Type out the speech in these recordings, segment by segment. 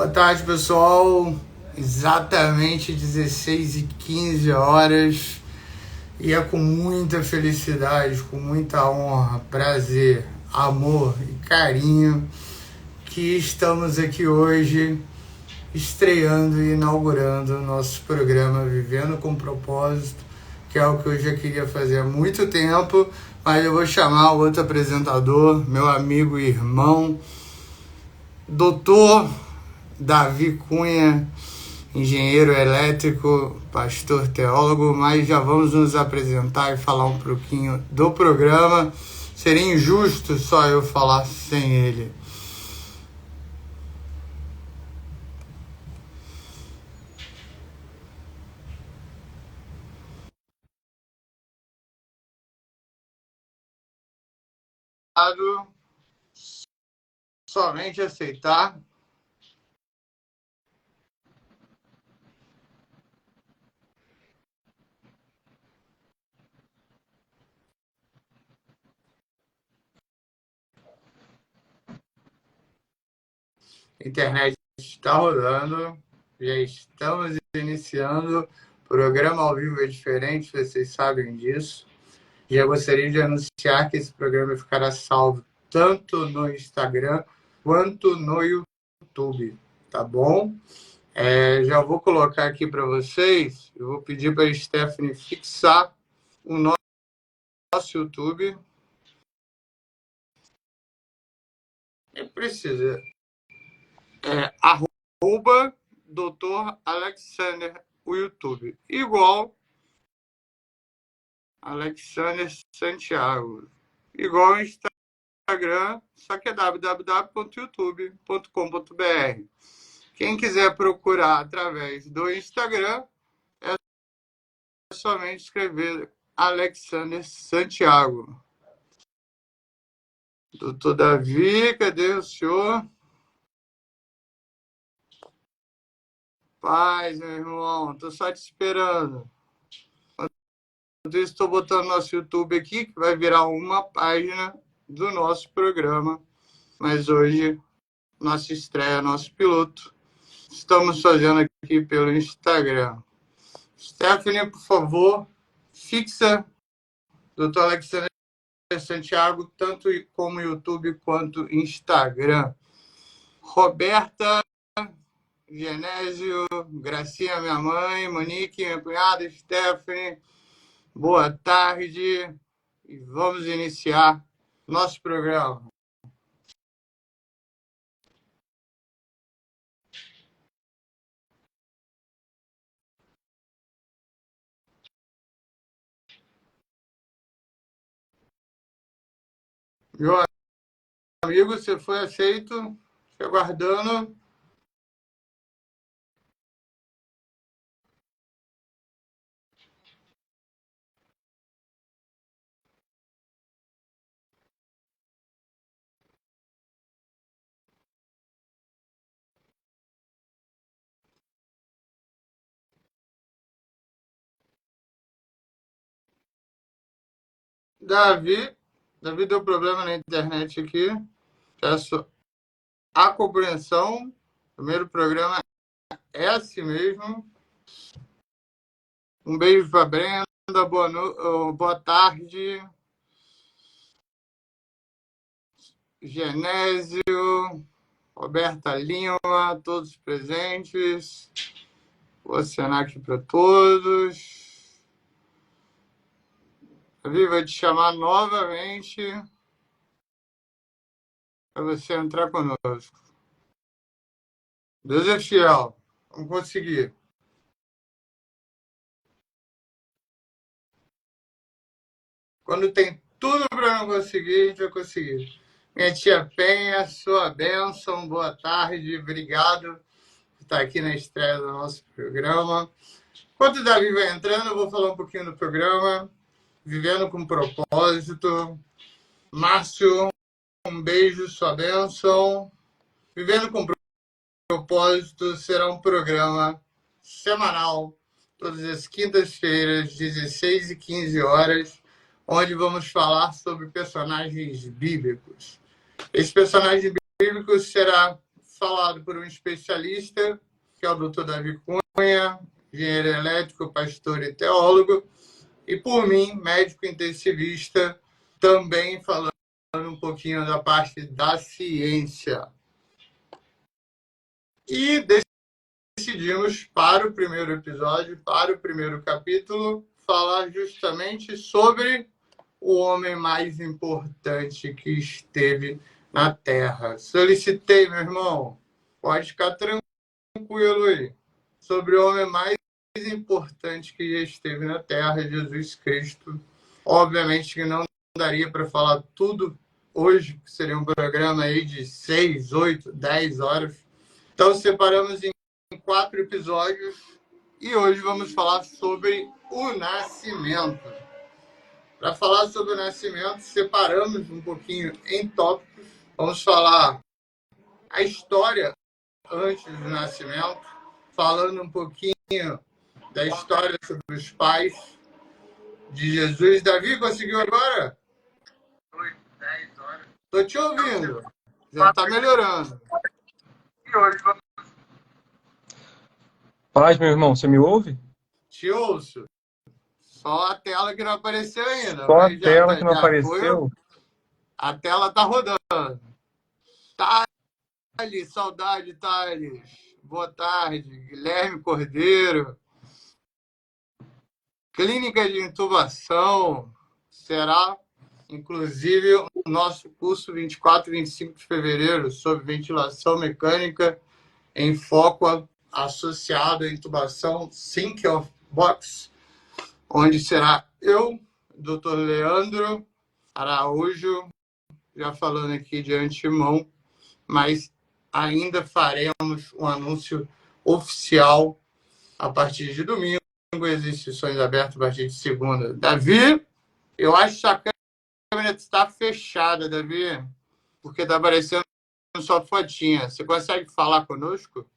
Boa tarde, pessoal. Exatamente 16h15 e é com muita felicidade, com muita honra, prazer, amor e carinho que estamos aqui hoje estreando e inaugurando o nosso programa Vivendo com Propósito, que é o que eu já queria fazer há muito tempo, mas eu vou chamar o outro apresentador, meu amigo e irmão, Doutor Davi Cunha, engenheiro elétrico, pastor teólogo, mas já vamos nos apresentar e falar um pouquinho do programa. Seria injusto só eu falar sem ele. Somente aceitar. A internet está rodando, já estamos iniciando. O programa ao vivo é diferente, vocês sabem disso. Já gostaria de anunciar que esse programa ficará salvo tanto no Instagram quanto no YouTube, tá bom? Já vou colocar aqui para vocês, eu vou pedir para a Stephanie fixar o nosso YouTube. Precisa. Arroba Dr. Alexander, o YouTube. Igual Alexander Santiago. Igual o Instagram, só que é www.youtube.com.br. Quem quiser procurar através do Instagram, é somente escrever Alexander Santiago. Doutor Davi, cadê o senhor? Paz, meu irmão, tô só te esperando. Enquanto isso, estou botando nosso YouTube aqui, que vai virar uma página do nosso programa. Mas hoje, nossa estreia, nosso piloto, estamos fazendo aqui pelo Instagram. Stephanie, por favor, fixa Dr. Alexander Santiago, tanto como YouTube quanto Instagram. Roberta, Genésio, Gracinha, minha mãe, Monique, minha cunhada, Stephanie, boa tarde e vamos iniciar nosso programa. Meu amigo, você foi aceito, fica aguardando. Davi deu problema na internet aqui. Peço a compreensão. O primeiro programa é assim mesmo. Um beijo para Brenda, boa tarde. Genésio, Roberta Lima, todos presentes. Vou acenar aqui para todos. Davi vai te chamar novamente para você entrar conosco. Deus é fiel. Vamos conseguir. Quando tem tudo para não conseguir, a gente vai conseguir. Minha tia Penha, sua bênção, boa tarde, obrigado por estar aqui na estreia do nosso programa. Enquanto o Davi vai entrando, eu vou falar um pouquinho do programa. Vivendo com Propósito. Márcio, um beijo, sua bênção. Vivendo com Propósito será um programa semanal, todas as quintas-feiras, 16h15, onde vamos falar sobre personagens bíblicos. Esse personagem bíblico será falado por um especialista, que é o Dr. Davi Cunha, engenheiro elétrico, pastor e teólogo, e por mim, médico intensivista, também falando um pouquinho da parte da ciência. E decidimos, para o primeiro episódio, para o primeiro capítulo, falar justamente sobre o homem mais importante que esteve na Terra. Solicitei, meu irmão, pode ficar tranquilo aí, sobre o homem mais importante que já esteve na Terra, Jesus Cristo. Obviamente que não daria para falar tudo hoje, que seria um programa aí de 6, 8, 10 horas. Então, separamos em 4 episódios e hoje vamos falar sobre o nascimento. Para falar sobre o nascimento, separamos um pouquinho em tópicos. Vamos falar a história antes do nascimento, falando um pouquinho da história sobre os pais de Jesus. Davi, conseguiu agora? 8, 10 horas. Estou te ouvindo. Já está melhorando. E hoje vamos... Paz, meu irmão, você me ouve? Te ouço. Só a tela que não apareceu ainda. Só a Mas tela que não já apareceu. A tela está rodando. Thales, saudade, Thales. Boa tarde. Guilherme Cordeiro. Clínica de intubação. Será, inclusive, o nosso curso 24 e 25 de fevereiro sobre ventilação mecânica em foco associado à intubação Think of Box, onde será eu, Dr. Leandro Araújo, já falando aqui de antemão, mas ainda faremos um anúncio oficial a partir de domingo, as inscrições abertas a partir de segunda. Davi, eu acho que a câmera está fechada, Davi, porque está aparecendo só fotinha. Você consegue falar conosco?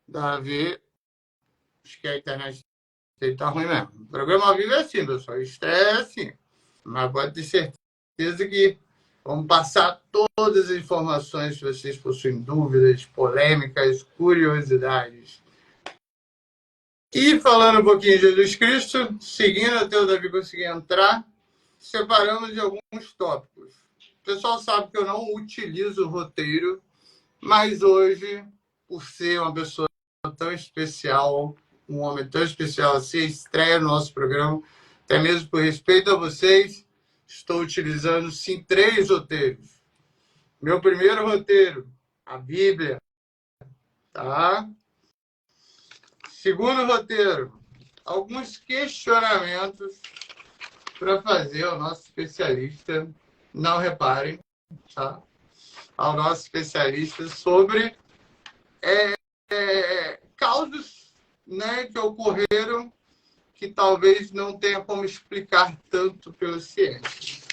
Davi, acho que a internet dele está ruim mesmo. O programa ao vivo é assim, pessoal. É assim. Mas pode ter certeza que vamos passar todas as informações se vocês possuem dúvidas, polêmicas, curiosidades. E falando um pouquinho de Jesus Cristo, seguindo até o Davi conseguir entrar, separamos de alguns tópicos. O pessoal sabe que eu não utilizo o roteiro, mas hoje, por ser uma pessoa tão especial, um homem tão especial assim, estreia no nosso programa, até mesmo por respeito a vocês, estou utilizando, sim, 3 roteiros. Meu primeiro roteiro, a Bíblia, tá? Segundo roteiro, alguns questionamentos para fazer ao nosso especialista, não reparem, tá? Ao nosso especialista sobre causas, né, que ocorreram que talvez não tenha como explicar tanto pela ciência.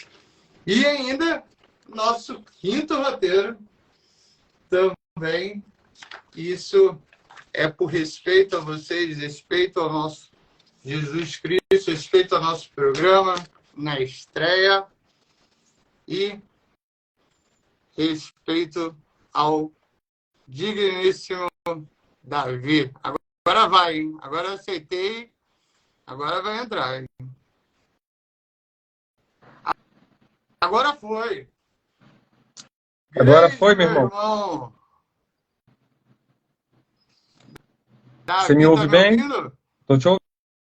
E ainda, nosso quinto roteiro, também, isso é por respeito a vocês, respeito ao nosso Jesus Cristo, respeito ao nosso programa na estreia e respeito ao digníssimo Davi. Agora vai, hein? Agora aceitei, agora vai entrar, hein? Agora foi. Agora foi, Grande, meu irmão. Você me Davi, ouve tá me bem? ouvindo? Estou te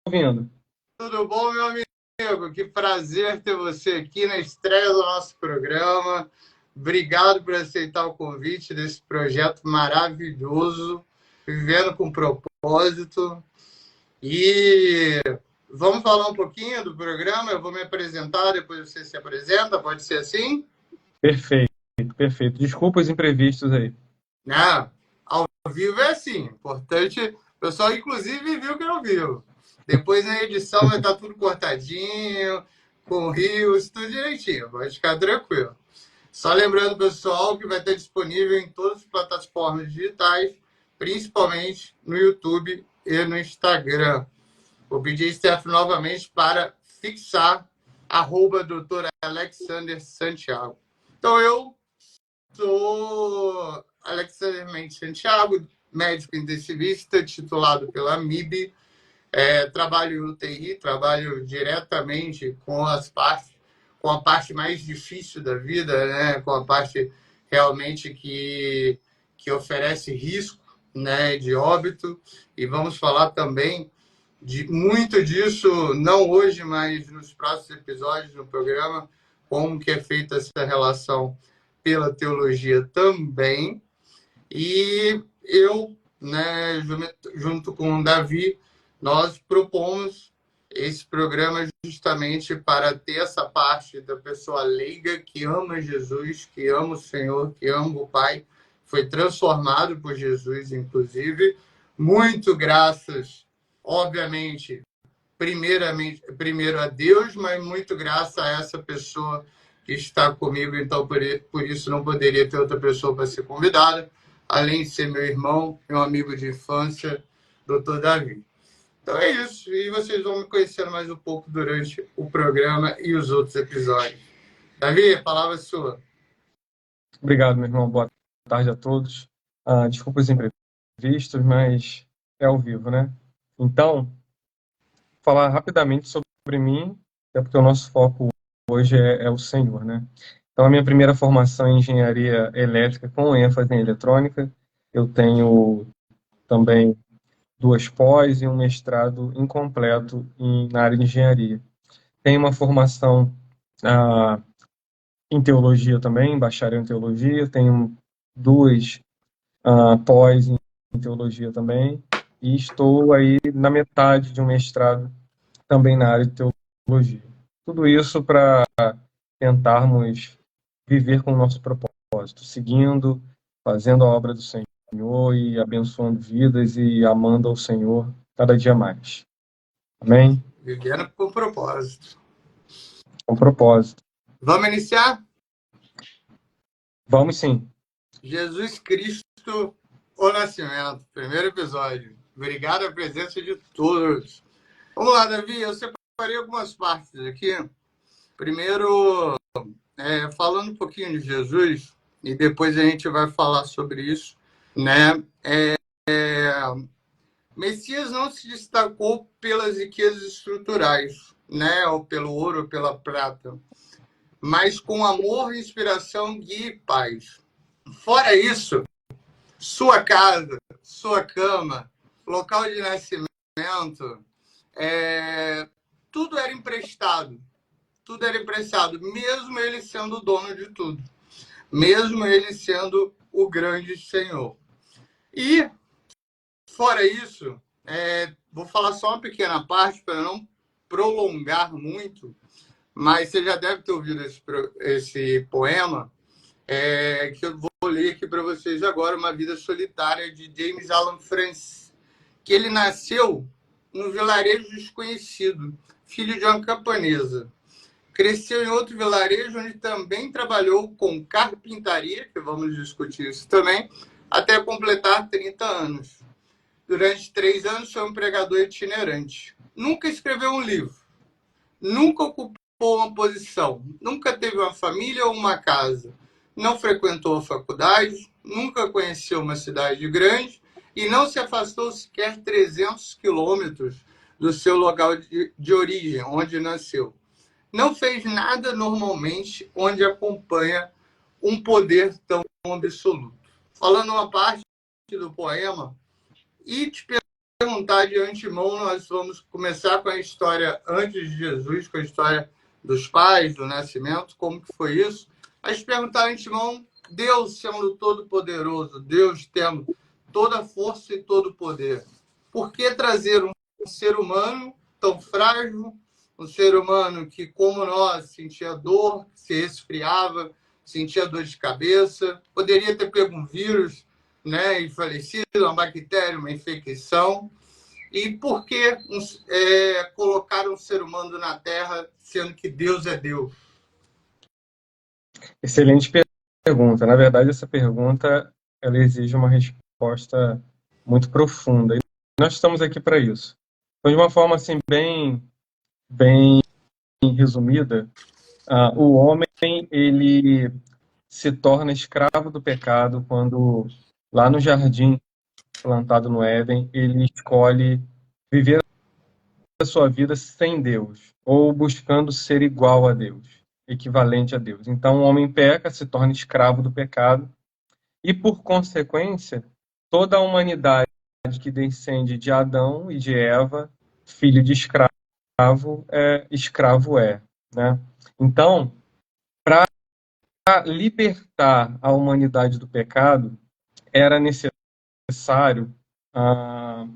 ouvindo. Tudo bom, meu amigo? Que prazer ter você aqui na estreia do nosso programa. Obrigado por aceitar o convite desse projeto maravilhoso, Vivendo com Propósito. E vamos falar um pouquinho do programa. Eu vou me apresentar, depois você se apresenta. Pode ser assim? Perfeito, perfeito. Desculpa os imprevistos aí. Não, ao vivo é assim. Importante. O pessoal, inclusive, viu que eu vivo. Depois na edição vai estar tudo cortadinho, com rios, tudo direitinho. Pode ficar tranquilo. Só lembrando, pessoal, que vai estar disponível em todas as plataformas digitais, principalmente no YouTube e no Instagram. Vou pedir, Steph, novamente para fixar @Dr. Alexander Santiago. Então, eu sou Alexander Mendes Santiago, médico intensivista, titulado pela MIB. Trabalho em UTI, trabalho diretamente com a parte mais difícil da vida, né? Com a parte realmente que oferece risco, né, de óbito. E vamos falar também de muito disso, não hoje, mas nos próximos episódios do programa, como que é feita essa relação pela teologia também. E eu, né, junto com o Davi, nós propomos esse programa justamente para ter essa parte da pessoa leiga que ama Jesus, que ama o Senhor, que ama o Pai, foi transformado por Jesus, inclusive. Muito graças, obviamente, primeiro a Deus, mas muito graças a essa pessoa que está comigo. Então, por isso, não poderia ter outra pessoa para ser convidada, além de ser meu irmão, meu amigo de infância, Dr. Davi. Então é isso, e vocês vão me conhecendo mais um pouco durante o programa e os outros episódios. Davi, a palavra é sua. Obrigado, meu irmão. Boa tarde a todos. Desculpa os imprevistos, mas é ao vivo, né? Então, falar rapidamente sobre mim, é porque o nosso foco hoje é o Senhor, né? Então, a minha primeira formação é em engenharia elétrica com ênfase em eletrônica. Eu tenho também 2 pós e um mestrado incompleto na área de engenharia. Tenho uma formação em teologia também, bacharel em teologia. Tenho 2 pós em teologia também. E estou aí na metade de um mestrado também na área de teologia. Tudo isso para tentarmos viver com o nosso propósito, seguindo, fazendo a obra do Senhor e abençoando vidas e amando ao Senhor cada dia mais. Amém? Vivendo com propósito. Com propósito. Vamos iniciar? Vamos sim. Jesus Cristo, o Nascimento, primeiro episódio. Obrigado à presença de todos. Vamos lá, Davi, eu separei algumas partes aqui. Primeiro, falando um pouquinho de Jesus, e depois a gente vai falar sobre isso, né? Messias não se destacou pelas riquezas estruturais, né? Ou pelo ouro, ou pela prata, mas com amor, inspiração, guia e paz. Fora isso, sua casa, sua cama, local de nascimento, tudo era emprestado. Tudo era emprestado, mesmo ele sendo o dono de tudo. Mesmo ele sendo o grande Senhor. E, fora isso, vou falar só uma pequena parte para não prolongar muito, mas você já deve ter ouvido esse poema, que eu vou ler aqui para vocês agora, Uma Vida Solitária, de James Allan France, que ele nasceu num vilarejo desconhecido, filho de uma camponesa. Cresceu em outro vilarejo, onde também trabalhou com carpintaria, que vamos discutir isso também, até completar 30 anos. Durante 3 anos foi um pregador itinerante. Nunca escreveu um livro, nunca ocupou uma posição, nunca teve uma família ou uma casa, não frequentou a faculdade, nunca conheceu uma cidade grande e não se afastou sequer 300 quilômetros do seu local de origem, onde nasceu. Não fez nada normalmente onde acompanha um poder tão absoluto. Falando uma parte do poema, e te perguntar de antemão, nós vamos começar com a história antes de Jesus, com a história dos pais, do nascimento, como que foi isso. Mas te perguntar de antemão, Deus sendo todo-poderoso, Deus tendo toda a força e todo o poder, por que trazer um ser humano tão frágil, um ser humano que, como nós, sentia dor, se resfriava, sentia dor de cabeça, poderia ter pego um vírus, né, e falecido, uma bactéria, uma infecção. E por que colocar um ser humano na Terra, sendo que Deus é Deus? Excelente pergunta. Na verdade, essa pergunta ela exige uma resposta muito profunda. E nós estamos aqui para isso. Então, de uma forma assim bem resumida, o homem ele se torna escravo do pecado quando lá no jardim plantado no Éden ele escolhe viver a sua vida sem Deus ou buscando ser igual a Deus, equivalente a Deus. Então o homem peca, se torna escravo do pecado e por consequência toda a humanidade que descende de Adão e de Eva, filho de escravo é, né? Então, para libertar a humanidade do pecado, era necessário ah,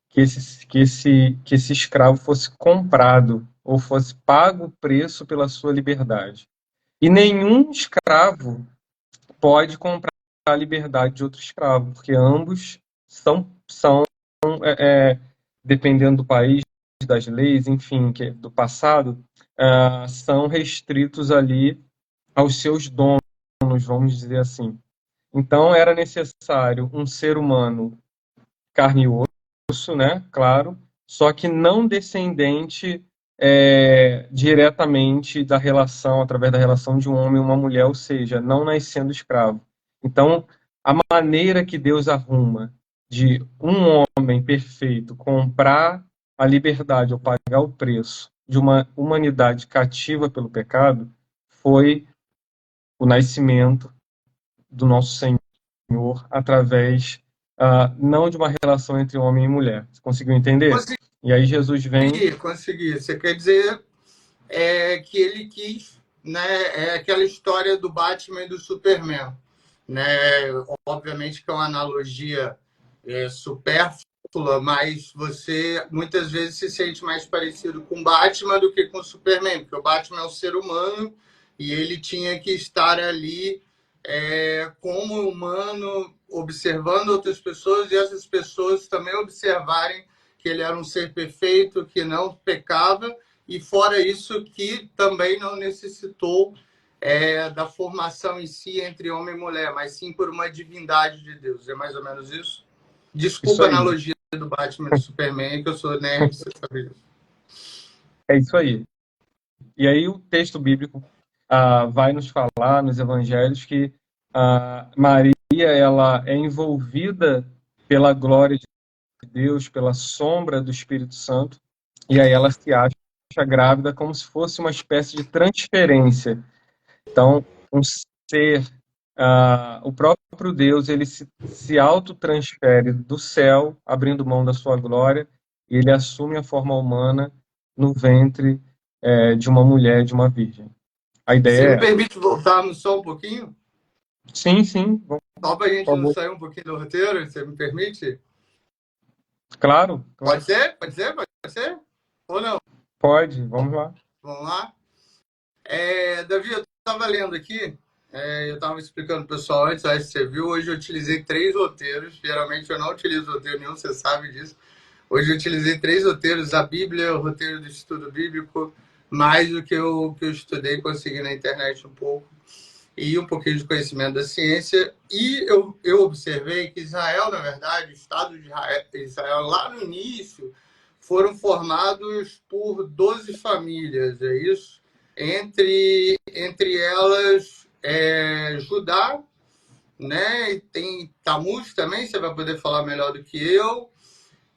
que esse escravo fosse comprado ou fosse pago o preço pela sua liberdade. E nenhum escravo pode comprar a liberdade de outro escravo, porque ambos são dependendo do país, das leis, enfim, do passado, são restritos ali aos seus donos, vamos dizer assim. Então, era necessário um ser humano carne e osso, né? Claro, só que não descendente diretamente da relação, através da relação de um homem e uma mulher, ou seja, não nascendo escravo. Então, a maneira que Deus arruma de um homem perfeito comprar a liberdade ou pagar o preço de uma humanidade cativa pelo pecado foi o nascimento do nosso Senhor através não de uma relação entre homem e mulher. Você conseguiu entender? Consegui, E aí Jesus vem. consegui. Você quer dizer que ele quis, né? É aquela história do Batman e do Superman, né? Obviamente que é uma analogia supérflua, mas você muitas vezes se sente mais parecido com o Batman do que com o Superman, porque o Batman é um ser humano e ele tinha que estar ali como humano, observando outras pessoas e essas pessoas também observarem que ele era um ser perfeito, que não pecava, e fora isso que também não necessitou da formação em si entre homem e mulher, mas sim por uma divindade de Deus. É mais ou menos isso? Isso Desculpa a aí, analogia do Batman e do Superman, que eu sou nerd, você sabe disso. é isso aí. E aí o texto bíblico vai nos falar nos evangelhos que Maria ela é envolvida pela glória de Deus, pela sombra do Espírito Santo, e aí ela se acha grávida como se fosse uma espécie de transferência. Então, um ser, o próprio Deus, ele se autotransfere do céu, abrindo mão da sua glória, e ele assume a forma humana no ventre de uma mulher, de uma virgem. A Você ideia me é essa. permite voltarmos só um pouquinho? Sim, sim, por Só para a gente não favor. sair um pouquinho do roteiro, você me permite? Claro, Pode claro. ser? Pode ser? Pode ser? Ou não? Pode, vamos lá. Vamos lá? Davi, eu estava lendo aqui, eu estava explicando para o pessoal antes, acho que você viu, hoje eu utilizei 3 roteiros, geralmente eu não utilizo roteiro nenhum, você sabe disso. Hoje eu utilizei 3 roteiros, a Bíblia, o roteiro do estudo bíblico, mais do que eu estudei, consegui na internet um pouco, e um pouquinho de conhecimento da ciência. E eu observei que Israel, na verdade, o Estado de Israel, lá no início, foram formados por 12 famílias, é isso? Entre elas, Judá, né? E tem Tamuz também, você vai poder falar melhor do que eu.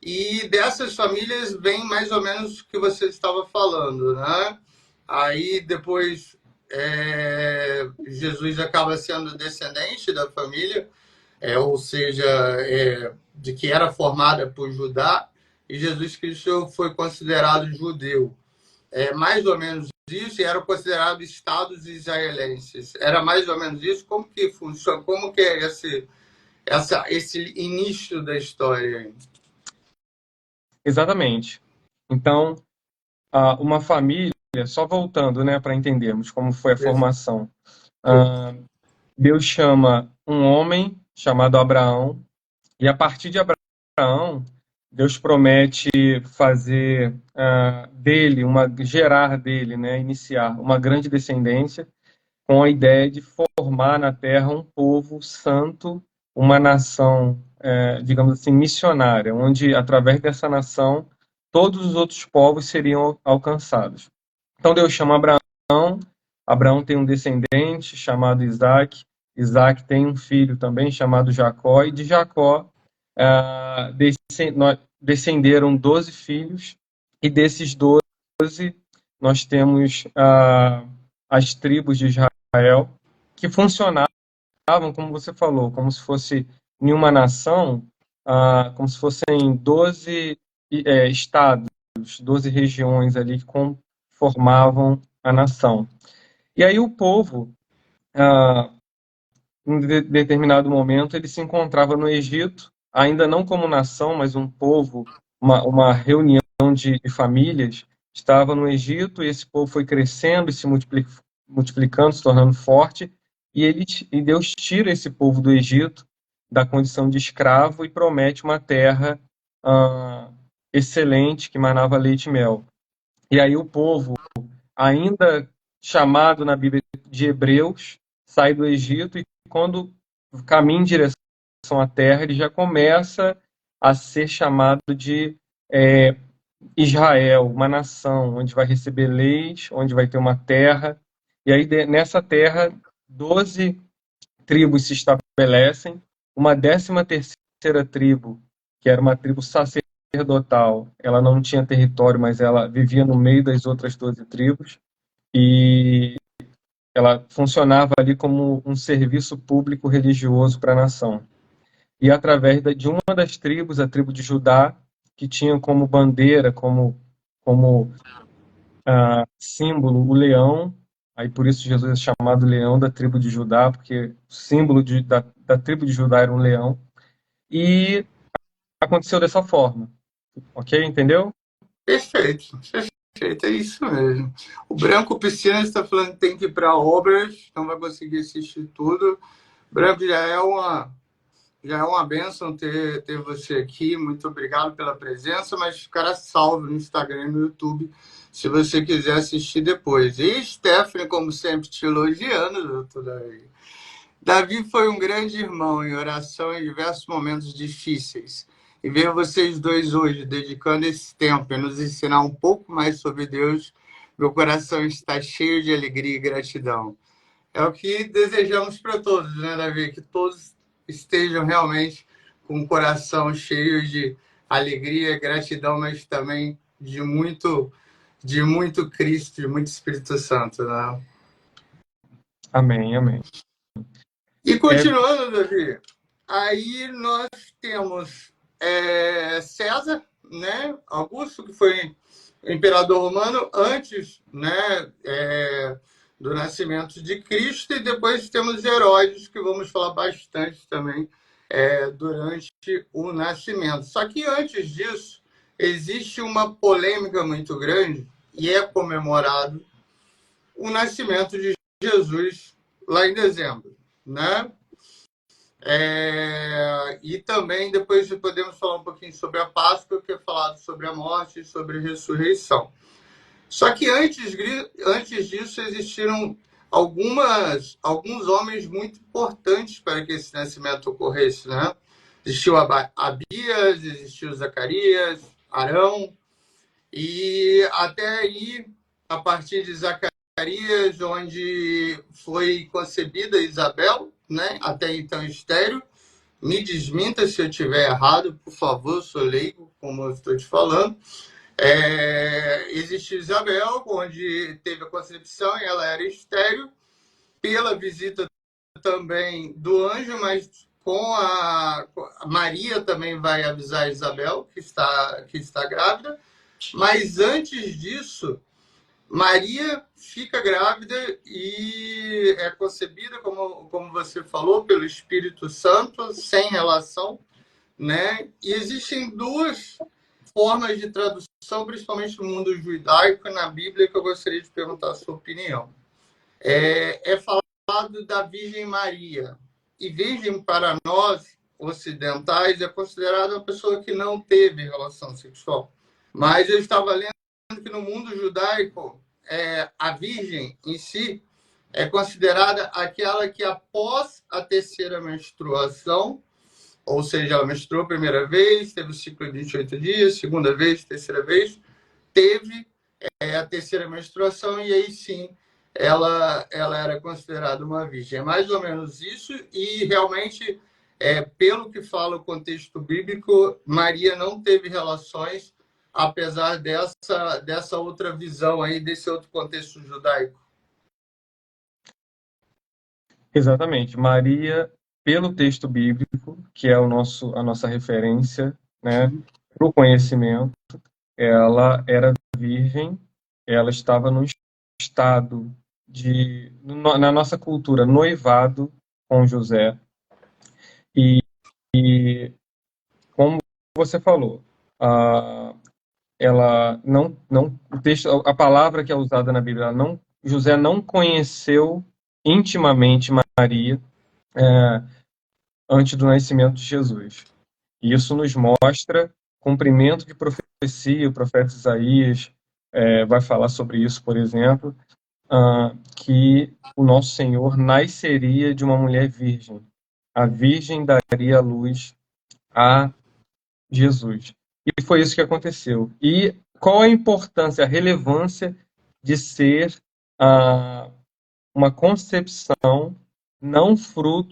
E dessas famílias vem mais ou menos o que você estava falando, né? Aí depois Jesus acaba sendo descendente da família, ou seja, de que era formada por Judá, e Jesus Cristo foi considerado judeu. Mais ou menos isso, e eram considerados estados israelenses. Era mais ou menos isso? Como que funciona? Como que é esse início da história? Exatamente. Então, uma família, só voltando, né, para entendermos como foi a formação. Deus chama um homem chamado Abraão, e a partir de Abraão, Deus promete fazer gerar dele, né, iniciar uma grande descendência, com a ideia de formar na terra um povo santo, uma nação digamos assim, missionária, onde, através dessa nação, todos os outros povos seriam alcançados. Então, Deus chama Abraão, Abraão tem um descendente chamado Isaac, Isaac tem um filho também chamado Jacó, e de Jacó descenderam 12 filhos, e desses 12 nós temos as tribos de Israel, que funcionavam, como você falou, como se fosse em uma nação, como se fossem 12 estados, 12 regiões ali que formavam a nação. E aí o povo, em determinado momento, ele se encontrava no Egito, ainda não como nação, mas um povo, uma reunião de famílias, estava no Egito, e esse povo foi crescendo e se multiplicando, se tornando forte, e Deus tira esse povo do Egito, da condição de escravo, e promete uma terra excelente, que manava leite e mel. E aí o povo, ainda chamado na Bíblia de Hebreus, sai do Egito, e quando caminha em direção à terra, ele já começa a ser chamado de Israel, uma nação, onde vai receber leis, onde vai ter uma terra. E aí, nessa terra, 12 tribos se estabelecem, uma 13ª tribo, que era uma tribo sacerdotal, ela não tinha território, mas ela vivia no meio das outras 12 tribos, e ela funcionava ali como um serviço público religioso para a nação. E através de uma das tribos, a tribo de Judá, que tinha como bandeira, como símbolo o leão, aí por isso Jesus é chamado leão da tribo de Judá, porque o símbolo da tribo de Judá era um leão, e aconteceu dessa forma, ok? Entendeu? Perfeito, perfeito, é isso mesmo. O Branco Piscina está falando que tem que ir para obras, não vai conseguir assistir tudo. Branco, já é uma bênção ter você aqui. Muito obrigado pela presença, mas ficará salvo no Instagram e no YouTube, se você quiser assistir depois. E Stephanie, como sempre, te elogiando, doutor Davi. Davi foi um grande irmão em oração em diversos momentos difíceis. E ver vocês dois hoje dedicando esse tempo e nos ensinar um pouco mais sobre Deus, meu coração está cheio de alegria e gratidão. É o que desejamos para todos, né, Davi? Que todos estejam realmente com o coração cheio de alegria e gratidão, mas também de muito Cristo, de muito Espírito Santo, né? Amém, amém. E continuando, Davi, aí nós temos César, né? Augusto, que foi imperador romano antes, né, do nascimento de Cristo, e depois temos Herodes, que vamos falar bastante também durante o nascimento. Só que antes disso, existe uma polêmica muito grande, e é comemorado o nascimento de Jesus lá em dezembro, né? E também depois podemos falar um pouquinho sobre a Páscoa, que é falado sobre a morte e sobre a ressurreição. Só que antes disso existiram alguns homens muito importantes para que esse nascimento ocorresse, né? Existiu Abias, existiu Zacarias, Arão, e até aí, a partir de Zacarias, onde foi concebida Isabel, né? Até então estéril. Me desminta se eu estiver errado, por favor, sou leigo, como eu estou te falando. Existiu Isabel, onde teve a concepção e ela era estéril, pela visita também do anjo, mas com a Maria também vai avisar Isabel que está grávida. Mas antes disso, Maria fica grávida e é concebida, como você falou, pelo Espírito Santo, sem relação, né? E existem duas formas de tradução, principalmente no mundo judaico e na Bíblia, que eu gostaria de perguntar a sua opinião. É falado da Virgem Maria. E virgem, para nós, ocidentais, é considerada uma pessoa que não teve relação sexual. Mas eu estava lendo que no mundo judaico, a virgem em si é considerada aquela que, após a terceira menstruação, Ou seja, ela menstruou a primeira vez, teve o ciclo de 28 dias, segunda vez, terceira vez, teve a terceira menstruação e aí sim ela era considerada uma virgem. É mais ou menos isso e realmente, pelo que fala o contexto bíblico, Maria não teve relações, apesar dessa outra visão aí, desse outro contexto judaico. Exatamente. Maria, pelo texto bíblico, que é a nossa referência, né, para o conhecimento, ela era virgem, ela estava num estado na nossa cultura, noivado com José. E como você falou, ela não, o texto, a palavra que é usada na Bíblia, José não conheceu intimamente Maria antes do nascimento de Jesus. E isso nos mostra cumprimento de profecia. O profeta Isaías vai falar sobre isso, por exemplo, que o nosso Senhor nasceria de uma mulher virgem. A virgem daria a luz a Jesus. E foi isso que aconteceu. E qual a importância, a relevância de ser uma concepção não fruto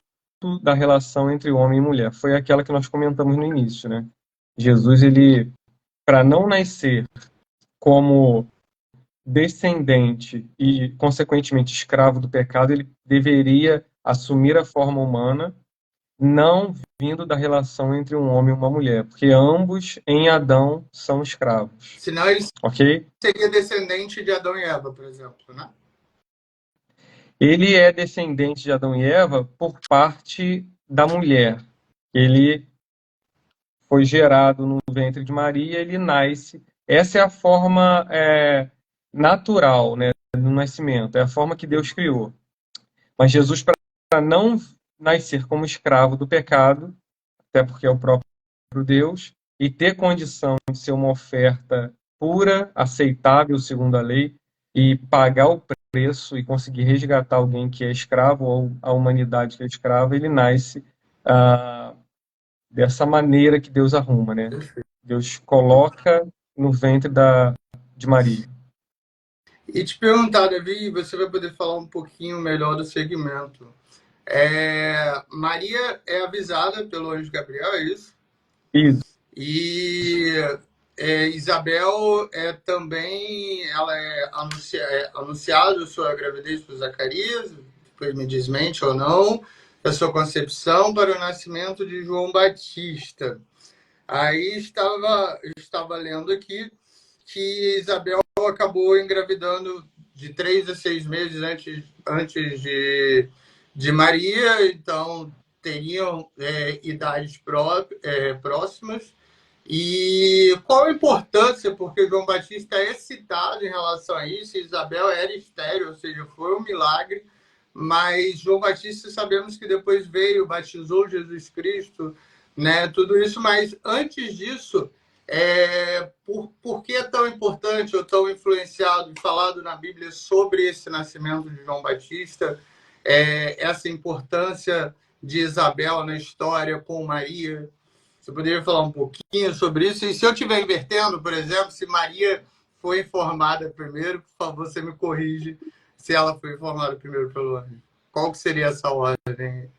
da relação entre homem e mulher? Foi aquela que nós comentamos no início, né? Jesus, ele, para não nascer como descendente e, consequentemente, escravo do pecado, ele deveria assumir a forma humana, não vindo da relação entre um homem e uma mulher, porque ambos em Adão são escravos. Senão ele Ok? seria descendente de Adão e Eva, por exemplo, né? Ele é descendente de Adão e Eva por parte da mulher. Ele foi gerado no ventre de Maria, ele nasce. Essa é a forma natural, né, do nascimento, é a forma que Deus criou. Mas Jesus, para não nascer como escravo do pecado, até porque é o próprio Deus, e ter condição de ser uma oferta pura, aceitável segundo a lei, e pagar o preço e conseguir resgatar alguém que é escravo, ou a humanidade que é escrava, ele nasce dessa maneira que Deus arruma, né? Deus coloca no ventre de Maria. E te perguntar, Davi, você vai poder falar um pouquinho melhor do segmento. Maria é avisada pelo anjo Gabriel, é isso? Isso. E Isabel também, ela anunciada a sua gravidez para Zacarias, depois me desmente ou não, a sua concepção para o nascimento de João Batista. Aí estava lendo aqui que Isabel acabou engravidando de 3 a 6 meses antes de Maria, então teriam idades próximas. E qual a importância, porque João Batista é citado em relação a isso, Isabel era estéril, ou seja, foi um milagre, mas João Batista sabemos que depois veio, batizou Jesus Cristo, né, tudo isso, mas antes disso, por que é tão importante ou tão influenciado e falado na Bíblia sobre esse nascimento de João Batista, essa importância de Isabel na história com Maria? Você poderia falar um pouquinho sobre isso? E se eu estiver invertendo, por exemplo, se Maria foi informada primeiro, por favor, você me corrige se ela foi informada primeiro pelo anjo. Qual que seria essa ordem?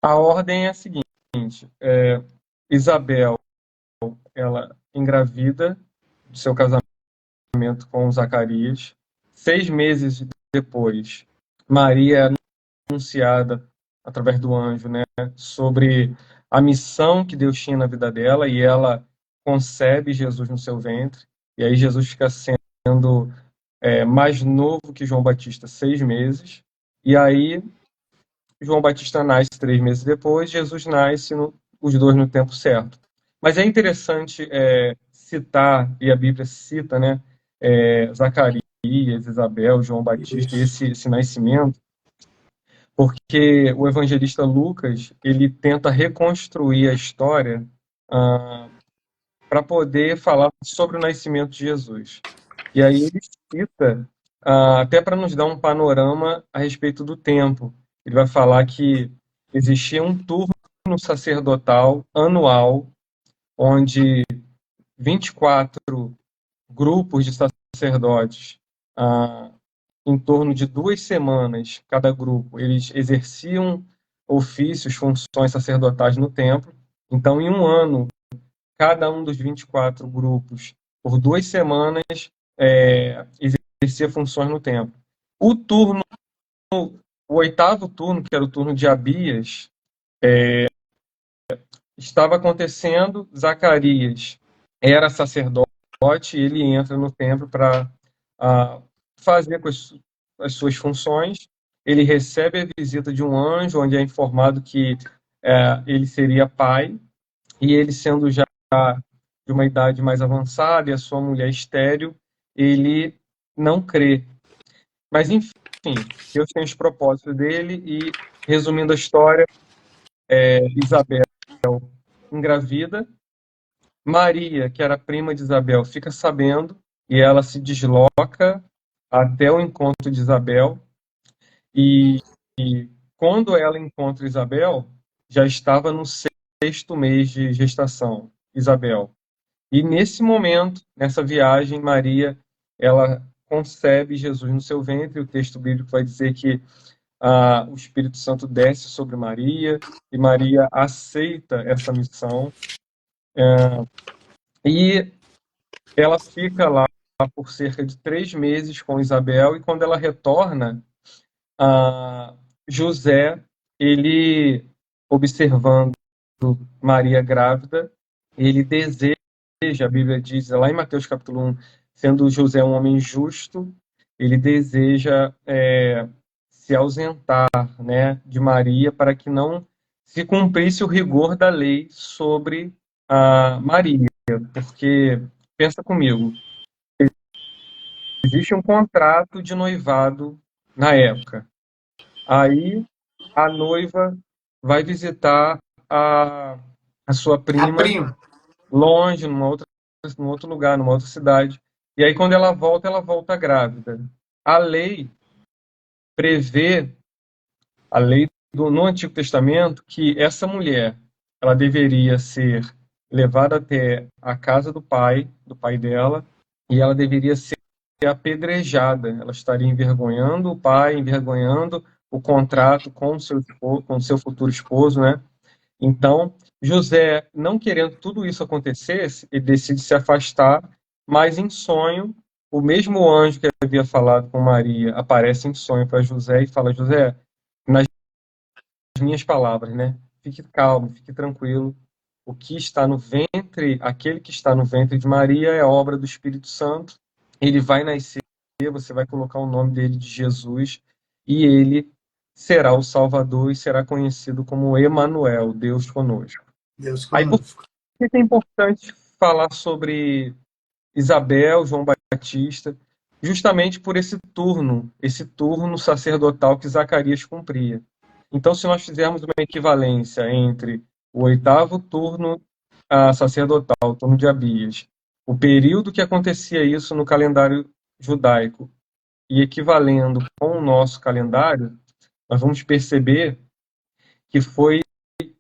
A ordem é a seguinte: Isabel, ela engravida do seu casamento com Zacarias. 6 meses depois, Maria é anunciada através do anjo, né, sobre a missão que Deus tinha na vida dela, e ela concebe Jesus no seu ventre. E aí Jesus fica sendo mais novo que João Batista, 6 meses. E aí João Batista nasce 3 meses depois, Jesus nasce os dois no tempo certo. Mas é interessante citar, e a Bíblia cita, né, Zacarias, Isabel, João Batista, esse nascimento, porque o evangelista Lucas, ele tenta reconstruir a história para poder falar sobre o nascimento de Jesus. E aí ele cita, até para nos dar um panorama a respeito do tempo. Ele vai falar que existia um turno turno sacerdotal anual, onde 24 grupos de sacerdotes, em torno de 2 semanas, cada grupo, eles exerciam ofícios, funções sacerdotais no templo. Então, em um ano, cada um dos 24 grupos, por 2 semanas, exercia funções no templo. O oitavo turno, que era o turno de Abias, estava acontecendo. Zacarias era sacerdote, ele entra no templo para fazer as suas funções. Ele recebe a visita de um anjo, onde é informado que ele seria pai, e ele, sendo já de uma idade mais avançada e a sua mulher estéril, ele não crê. Mas, enfim, Deus tem os propósitos dele e, resumindo a história, Isabel engravida. Maria, que era prima de Isabel, fica sabendo e ela se desloca até o encontro de Isabel. E quando ela encontra Isabel, já estava no 6º mês de gestação, Isabel. E nesse momento, nessa viagem, Maria, ela concebe Jesus no seu ventre. O texto bíblico vai dizer que o Espírito Santo desce sobre Maria e Maria aceita essa missão. E ela fica lá por cerca de 3 meses com Isabel, e quando ela retorna, José, ele, observando Maria grávida, ele deseja, a Bíblia diz lá em Mateus capítulo 1, sendo José um homem justo, ele deseja se ausentar, né, de Maria, para que não se cumprisse o rigor da lei sobre Maria, porque, pensa comigo, existe um contrato de noivado na época. Aí a noiva vai visitar a sua prima longe, num outro lugar, numa outra cidade. E aí, quando ela volta grávida. A lei prevê, no Antigo Testamento, que essa mulher, ela deveria ser levada até a casa do pai dela, e ela deveria ser apedrejada. Ela estaria envergonhando o pai, envergonhando o contrato com o seu futuro esposo, né? Então, José, não querendo que tudo isso acontecesse, ele decide se afastar, mas em sonho, o mesmo anjo que havia falado com Maria aparece em sonho para José e fala: José, nas minhas palavras, né? Fique calmo, fique tranquilo. O que está no ventre, aquele que está no ventre de Maria é obra do Espírito Santo. Ele vai nascer, você vai colocar o nome dele de Jesus, e ele será o Salvador e será conhecido como Emanuel, Deus conosco. Aí, por que é importante falar sobre Isabel, João Batista? Justamente por esse turno sacerdotal que Zacarias cumpria. Então, se nós fizermos uma equivalência entre o 8º turno sacerdotal, o turno de Abias, o período que acontecia isso no calendário judaico, e equivalendo com o nosso calendário, nós vamos perceber que foi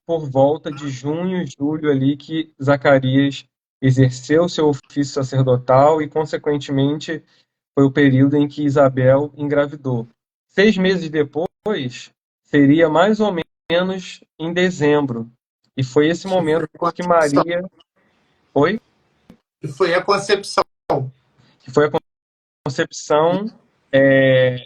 por volta de junho, julho ali que Zacarias exerceu seu ofício sacerdotal e, consequentemente, foi o período em que Isabel engravidou. 6 meses depois, seria mais ou menos em dezembro. E foi esse momento que Maria... Oi? Que foi a concepção. Que foi a concepção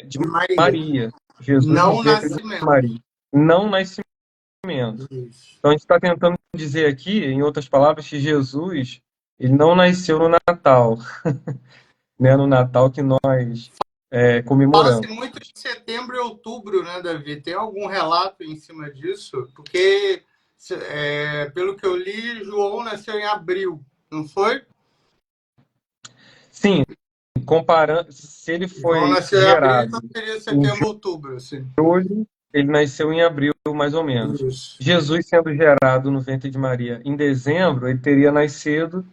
de Maria. Jesus não nascimento. Maria. Não nascimento. Isso. Então, a gente está tentando dizer aqui, em outras palavras, que Jesus ele não nasceu no Natal. Né? No Natal que nós comemoramos. Fala-se muito de setembro e outubro, né, Davi? Tem algum relato em cima disso? Porque, pelo que eu li, João nasceu em abril, não foi? Sim, comparando, se ele foi João nasceu em abril, então seria setembro, outubro. Assim. Julho, ele nasceu em abril, mais ou menos. Isso. Jesus, sendo gerado no ventre de Maria em dezembro, ele teria nascido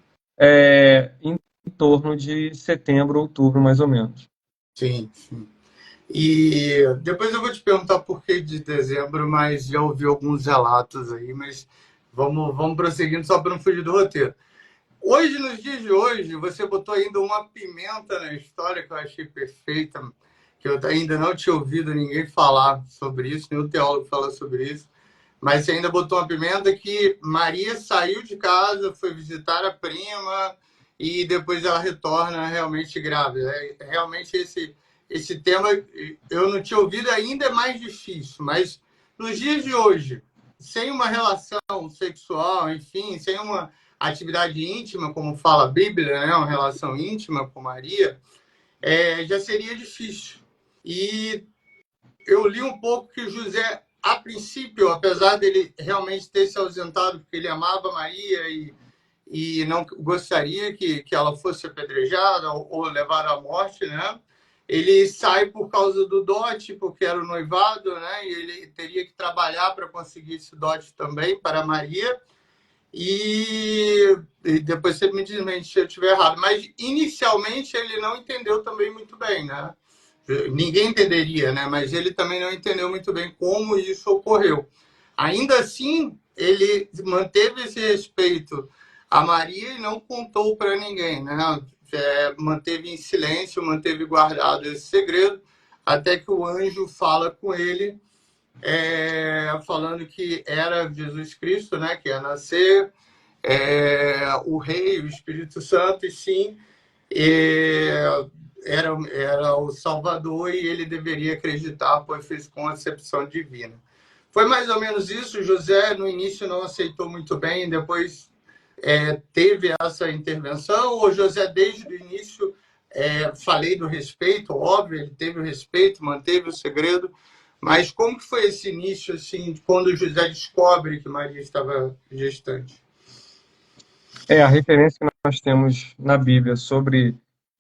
em torno de setembro, outubro, mais ou menos. Sim, sim. E depois eu vou te perguntar por que de dezembro, mas já ouvi alguns relatos aí, mas vamos prosseguindo só para não fugir do roteiro. Hoje, nos dias de hoje, você botou ainda uma pimenta na história que eu achei perfeita, que eu ainda não tinha ouvido ninguém falar sobre isso, nenhum teólogo fala sobre isso, mas você ainda botou uma pimenta que Maria saiu de casa, foi visitar a prima e depois ela retorna realmente grávida. Realmente esse tema eu não tinha ouvido, ainda é mais difícil, mas nos dias de hoje, sem uma relação sexual, enfim, sem uma atividade íntima, como fala a Bíblia, né, uma relação íntima com Maria, já seria difícil. E eu li um pouco que José, a princípio, apesar dele realmente ter se ausentado porque ele amava Maria e não gostaria que ela fosse apedrejada ou levada à morte, né? Ele sai por causa do dote, porque era o noivado, né? E ele teria que trabalhar para conseguir esse dote também para Maria. E depois você me desmente se eu estiver errado. Mas inicialmente ele não entendeu também muito bem, né? Ninguém entenderia, né? Mas ele também não entendeu muito bem como isso ocorreu. Ainda assim, ele manteve esse respeito a Maria e não contou para ninguém, né? Manteve em silêncio, manteve guardado esse segredo, até que o anjo fala com ele, falando que era Jesus Cristo, né? Que ia nascer, o Rei, o Espírito Santo, e sim, era o Salvador e ele deveria acreditar, pois fez concepção divina. Foi mais ou menos isso. José, no início, não aceitou muito bem, depois teve essa intervenção, ou José, desde o início, falei do respeito, óbvio, ele teve o respeito, manteve o segredo, mas como que foi esse início, assim, quando José descobre que Maria estava gestante? A referência que nós temos na Bíblia sobre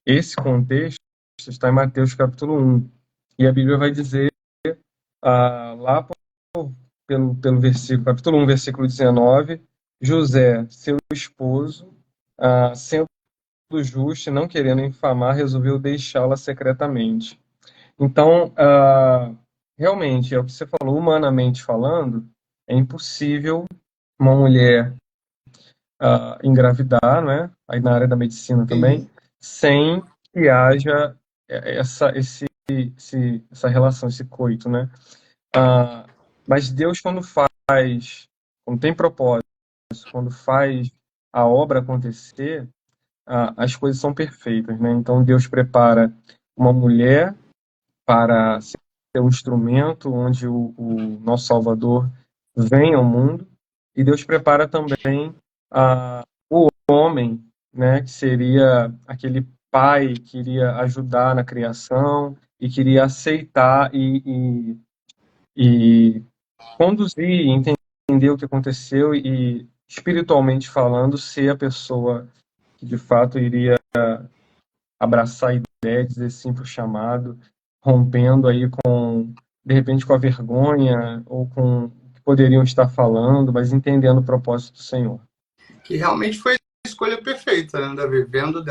esse contexto está em Mateus capítulo 1. E a Bíblia vai dizer, lá pelo versículo, capítulo 1, versículo 19, José, seu esposo, sendo justo e não querendo infamar, resolveu deixá-la secretamente. Então, realmente, é o que você falou, humanamente falando, é impossível uma mulher engravidar, né? Aí na área da medicina também, sem que haja essa relação, esse coito, né? Mas Deus, quando tem propósito, quando faz a obra acontecer, as coisas são perfeitas, né? Então Deus prepara uma mulher para ser um instrumento onde o nosso Salvador vem ao mundo, e Deus prepara também o homem, né, que seria aquele pai que iria ajudar na criação e queria aceitar e conduzir, entender o que aconteceu e, espiritualmente falando, ser a pessoa que de fato iria abraçar a ideia, dizer sim para o chamado, rompendo aí de repente, com a vergonha ou com o que poderiam estar falando, mas entendendo o propósito do Senhor. Que realmente foi a escolha perfeita, né, Davi? Vendo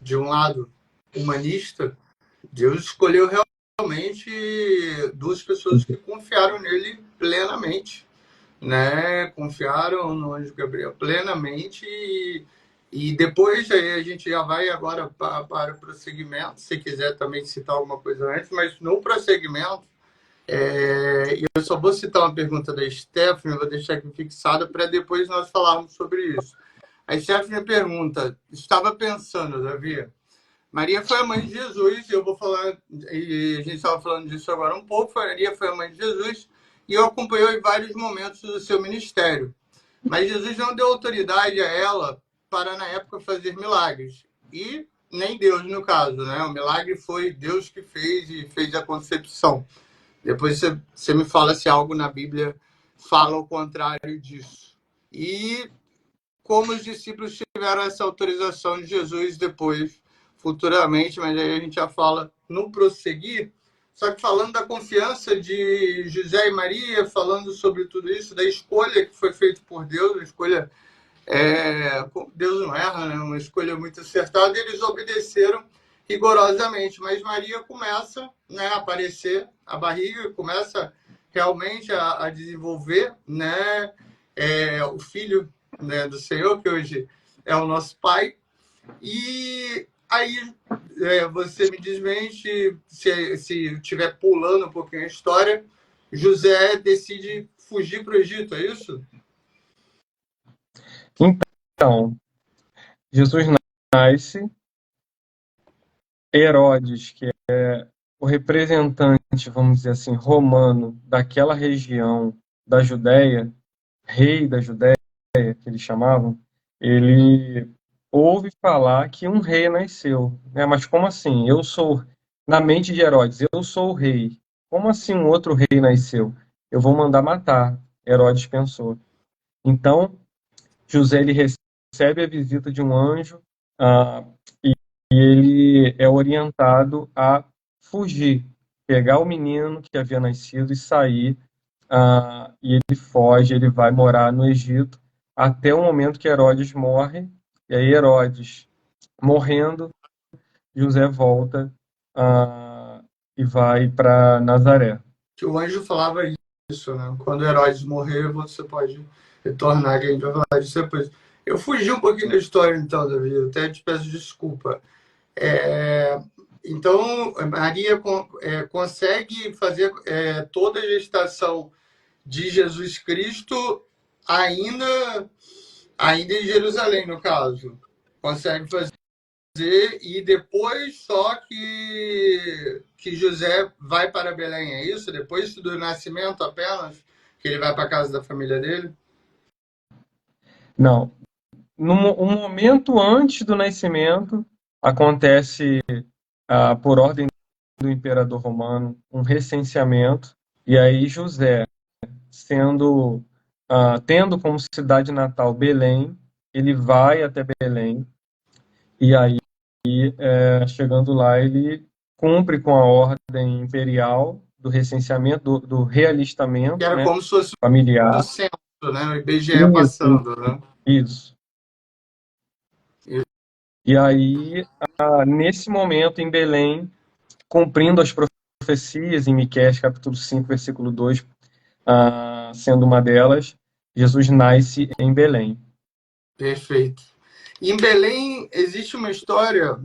de um lado humanista, Deus escolheu realmente duas pessoas que confiaram nele plenamente, né? Confiaram no anjo Gabriel plenamente e depois aí a gente já vai agora para o prosseguimento, se quiser também citar alguma coisa antes, mas no prosseguimento, eu só vou citar uma pergunta da Stephanie, vou deixar aqui fixada para depois nós falarmos sobre isso. A Stephanie pergunta, estava pensando, Davi, Maria foi a mãe de Jesus, e eu vou falar, e a gente estava falando disso agora um pouco, Maria foi a mãe de Jesus, e eu acompanhou em vários momentos do seu ministério. Mas Jesus não deu autoridade a ela para, na época, fazer milagres. E nem Deus, no caso, né? O milagre foi Deus que fez e fez a concepção. Depois você me fala se algo na Bíblia fala o contrário disso. E como os discípulos tiveram essa autorização de Jesus depois, futuramente, mas aí a gente já fala no prosseguir. Só que falando da confiança de José e Maria, falando sobre tudo isso, da escolha que foi feita por Deus, a escolha, Deus não erra, né? Uma escolha muito acertada, eles obedeceram rigorosamente, mas Maria começa, né, a aparecer, a barriga começa realmente a desenvolver, né, o filho, né, do Senhor, que hoje é o nosso Pai. E aí você me desmente se estiver pulando um pouquinho a história. José decide fugir para o Egito, é isso? Então, Jesus nasce, Herodes, que é o representante, vamos dizer assim, romano daquela região da Judéia, rei da Judéia, que eles chamavam, ele ouve falar que um rei nasceu, né? Mas como assim? Na mente de Herodes, eu sou o rei. Como assim um outro rei nasceu? Eu vou mandar matar, Herodes pensou. Então, José ele recebe a visita de um anjo, ah, e ele é orientado a fugir, pegar o menino que havia nascido e sair, e ele foge, ele vai morar no Egito até o momento que Herodes morre, e aí Herodes morrendo, José volta, e vai para Nazaré. Que o anjo falava isso, né? Quando Herodes morrer, você pode retornar, que a gente vai falar disso depois. Eu fugi um pouquinho da história, então, Davi, eu até te peço desculpa. Então, Maria consegue fazer toda a gestação de Jesus Cristo ainda em Jerusalém, no caso. Consegue fazer e depois só que José vai para Belém, é isso? Depois do nascimento apenas, que ele vai para a casa da família dele? Não, um momento antes do nascimento, acontece, por ordem do imperador romano, um recenseamento, e aí José, tendo como cidade natal Belém, ele vai até Belém, e aí, chegando lá, ele cumpre com a ordem imperial do recenseamento, do Que realistamento, era né, como se fosse o familiar. censo, né? O IBGE Isso, passando, né? isso. E aí, nesse momento, em Belém, cumprindo as profecias em Miqueias, capítulo 5, versículo 2, sendo uma delas, Jesus nasce em Belém. Perfeito. Em Belém existe uma história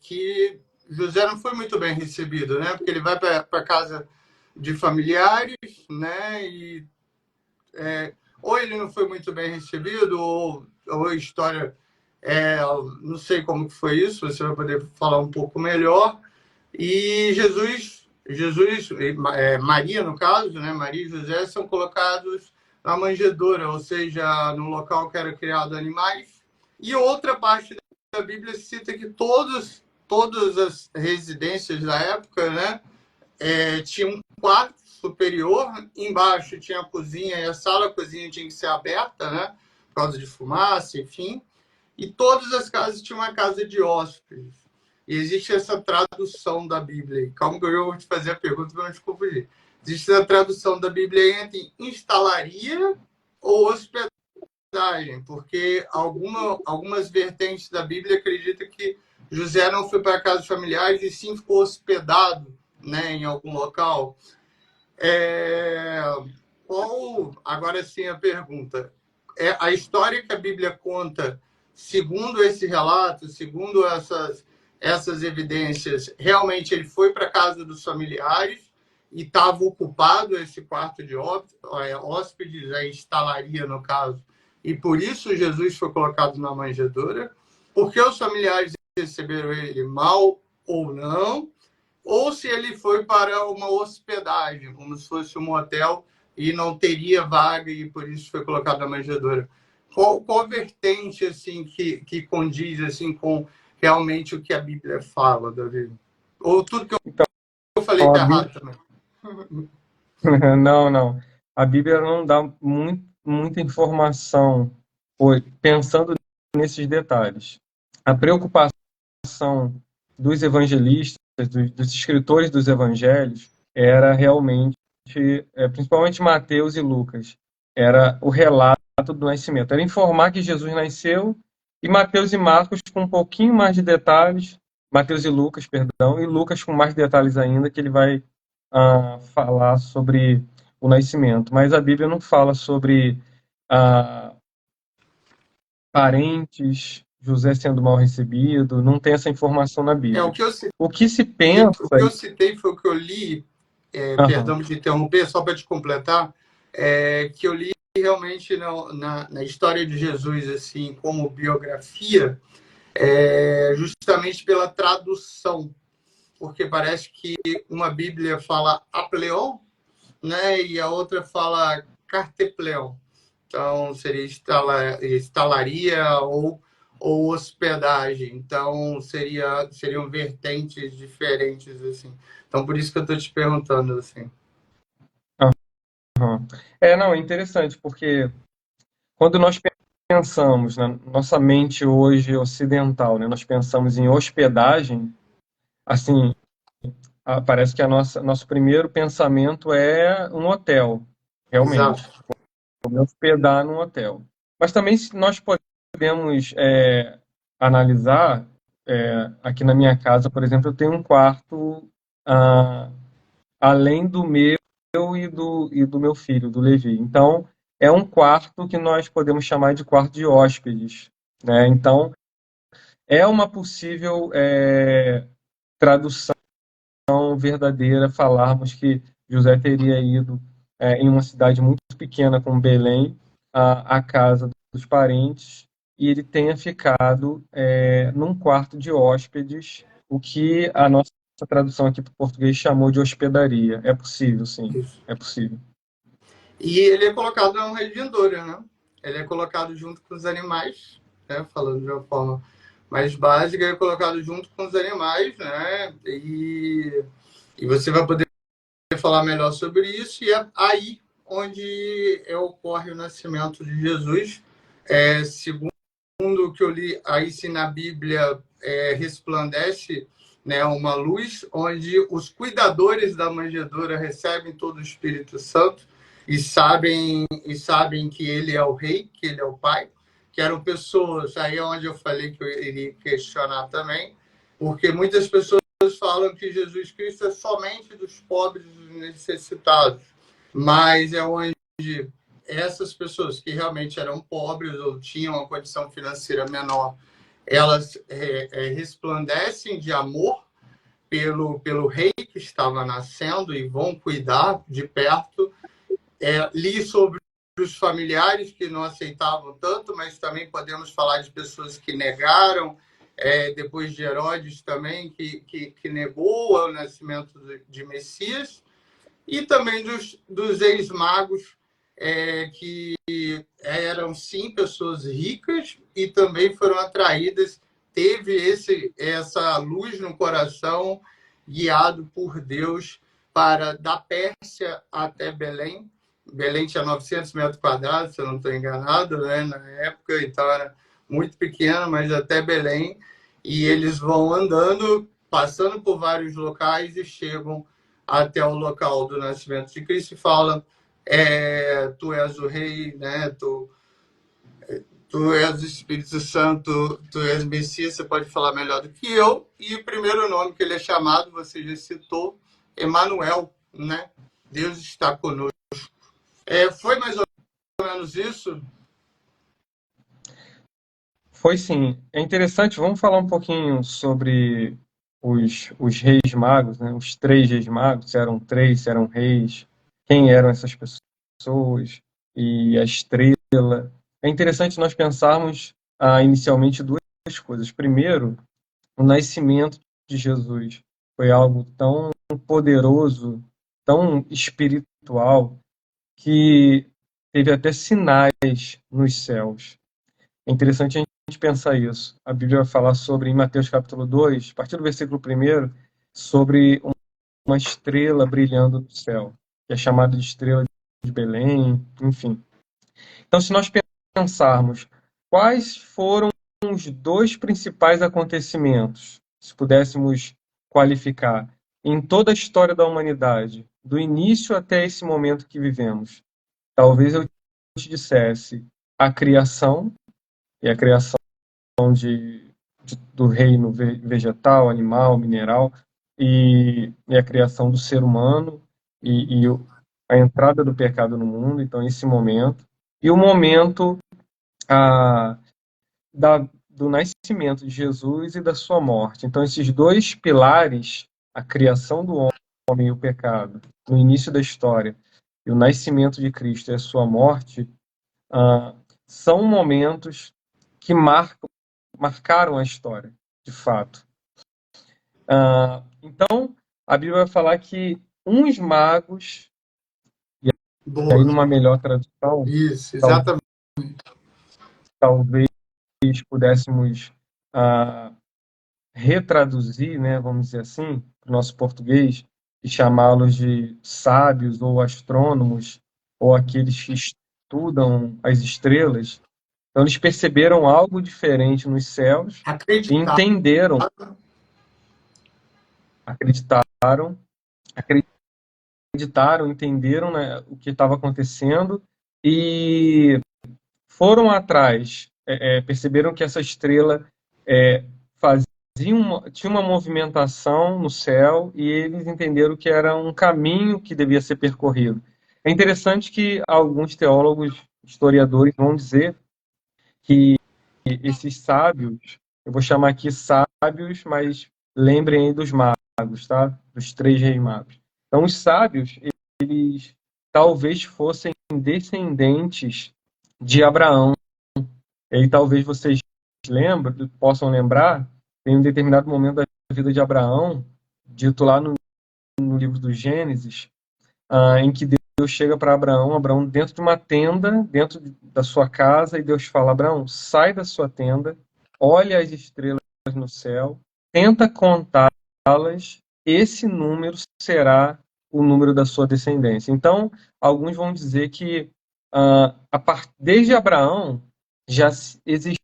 que José não foi muito bem recebido, né? Porque ele vai para casa de familiares, né? E ou ele não foi muito bem recebido, ou a história não sei como que foi isso. Você vai poder falar um pouco melhor. E Jesus, Maria no caso, né? Maria e José são colocados na manjedoura, ou seja, no local que era criado animais. E outra parte da Bíblia cita que todas as residências da época, né, tinha um quarto superior, embaixo tinha a cozinha, e a cozinha tinha que ser aberta, né, por causa de fumaça, enfim. E todas as casas tinham uma casa de hóspedes. E existe essa tradução da Bíblia. Calma que eu vou te fazer a pergunta para não te confundir. Existe a tradução da Bíblia entre instalaria ou hospedagem, porque algumas vertentes da Bíblia acreditam que José não foi para casa familiares e sim ficou hospedado, né, em algum local. Agora sim a pergunta. A história que a Bíblia conta, segundo esse relato, segundo essas evidências, realmente ele foi para a casa dos familiares e estava ocupado esse quarto de hóspedes, a instalaria no caso, e por isso Jesus foi colocado na manjedoura, porque os familiares receberam ele mal ou não, ou se ele foi para uma hospedagem, como se fosse um hotel e não teria vaga e por isso foi colocado na manjedoura. Qual vertente assim que condiz assim com realmente o que a Bíblia fala, Davi? Ou tudo que eu falei está errado também? Não, não. A Bíblia não dá muita informação, pensando nesses detalhes. A preocupação dos evangelistas, dos escritores dos evangelhos, era realmente, principalmente Mateus e Lucas, era o relato do nascimento. Era informar que Jesus nasceu, e Mateus e Marcos, com um pouquinho mais de detalhes, Mateus e Lucas, perdão, e Lucas com mais detalhes ainda, que ele vai falar sobre o nascimento. Mas a Bíblia não fala sobre parentes, José sendo mal recebido, não tem essa informação na O Bíblia. que eu citei, O que se pensa... foi o que eu li, Aham, perdão de interromper, só para te completar, que eu li realmente na história de Jesus, assim, como biografia, justamente pela tradução, porque parece que uma Bíblia fala apleon, né, e a outra fala cartepleon. Então, seria estalaria ou hospedagem. Então, seriam vertentes diferentes, assim. Então, por isso que eu estou te perguntando, assim. aham. Não, é interessante, porque quando nós pensamos na nossa mente hoje ocidental, né, nós pensamos em hospedagem, assim, parece que nosso primeiro pensamento é um hotel, Exato. realmente, me hospedar num hotel. Mas também se nós podemos analisar, aqui na minha casa, por exemplo, eu tenho um quarto ah, além do meu e do meu filho, do Levi. Então, é um quarto que nós podemos chamar de quarto de hóspedes, né? Então, é uma possível tradução verdadeira falarmos que José teria ido em uma cidade muito pequena como Belém, à casa dos parentes, e ele tenha ficado num quarto de hóspedes, o que a nossa tradução aqui para o português chamou de hospedaria. É possível, sim, Isso. é possível. E ele é colocado na redentora, né? Ele é colocado junto com os animais, né? Falando de uma forma mais básica, ele é colocado junto com os animais, né? E você vai poder falar melhor sobre isso, e é aí onde ocorre o nascimento de Jesus. Segundo o que eu li, aí sim na Bíblia, resplandece, né, uma luz, onde os cuidadores da manjedoura recebem todo o Espírito Santo e sabem que ele é o rei, que ele é o pai, que eram pessoas, aí é onde eu falei que eu iria questionar também, porque muitas pessoas falam que Jesus Cristo é somente dos pobres e dos necessitados, mas é onde essas pessoas que realmente eram pobres ou tinham uma condição financeira menor, elas resplandecem de amor pelo rei que estava nascendo e vão cuidar de perto. Li sobre os familiares que não aceitavam tanto, mas também podemos falar de pessoas que negaram, depois de Herodes também, que negou o nascimento de Messias, e também dos ex-magos, que eram, sim, pessoas ricas e também foram atraídas, teve essa luz no coração, guiado por Deus, para da Pérsia até Belém. Belém tinha 900 metros quadrados, se eu não estou enganado, né, na época, então era muito pequeno, mas até Belém. E eles vão andando, passando por vários locais e chegam até o local do nascimento de Cristo e falam: tu és o rei, né? Tu és o Espírito Santo, tu és Messias, você pode falar melhor do que eu. E o primeiro nome que ele é chamado, você já citou, Emanuel, né? Deus está conosco. Foi mais ou menos isso? Foi sim. É interessante, vamos falar um pouquinho sobre os reis magos, né? Os três reis magos, se eram três, se eram reis, quem eram essas pessoas, e a estrela. É interessante nós pensarmos inicialmente duas coisas. Primeiro, o nascimento de Jesus foi algo tão poderoso, tão espiritual, que teve até sinais nos céus. É interessante a gente pensar isso. A Bíblia vai falar sobre, em Mateus capítulo 2, a partir do versículo 1, sobre uma estrela brilhando no céu, que é chamada de estrela de Belém, enfim. Então, se nós pensarmos quais foram os dois principais acontecimentos, se pudéssemos qualificar, em toda a história da humanidade, do início até esse momento que vivemos, talvez eu te dissesse a criação, e a criação do reino vegetal, animal, mineral, e a criação do ser humano, a entrada do pecado no mundo, então esse momento, e o momento a, do nascimento de Jesus e da sua morte. Então esses dois pilares, a criação do homem e o pecado, no início da história, e o nascimento de Cristo e a sua morte, são momentos que marcaram a história, de fato. Então, a Bíblia vai falar que uns magos, e aí Boa. numa melhor tradução, Isso, exatamente. talvez pudéssemos retraduzir, né, vamos dizer assim, para o nosso português, e chamá-los de sábios ou astrônomos, ou aqueles que estudam as estrelas. Então, eles perceberam algo diferente nos céus e Acreditar. entenderam, acreditaram, entenderam, né, o que estava acontecendo e foram atrás, perceberam que essa estrela tinha uma movimentação no céu e eles entenderam que era um caminho que devia ser percorrido. É interessante que alguns teólogos, historiadores vão dizer que esses sábios, eu vou chamar aqui sábios, mas lembrem aí dos magos, tá? Dos três reis magos. Então, os sábios, eles talvez fossem descendentes de Abraão. E aí talvez vocês possam lembrar, tem um determinado momento da vida de Abraão, dito lá no livro do Gênesis, em que Deus chega para Abraão dentro de uma tenda, dentro da sua casa, e Deus fala: Abraão, sai da sua tenda, olha as estrelas no céu, tenta contá-las, esse número será o número da sua descendência. Então, alguns vão dizer que desde Abraão já existia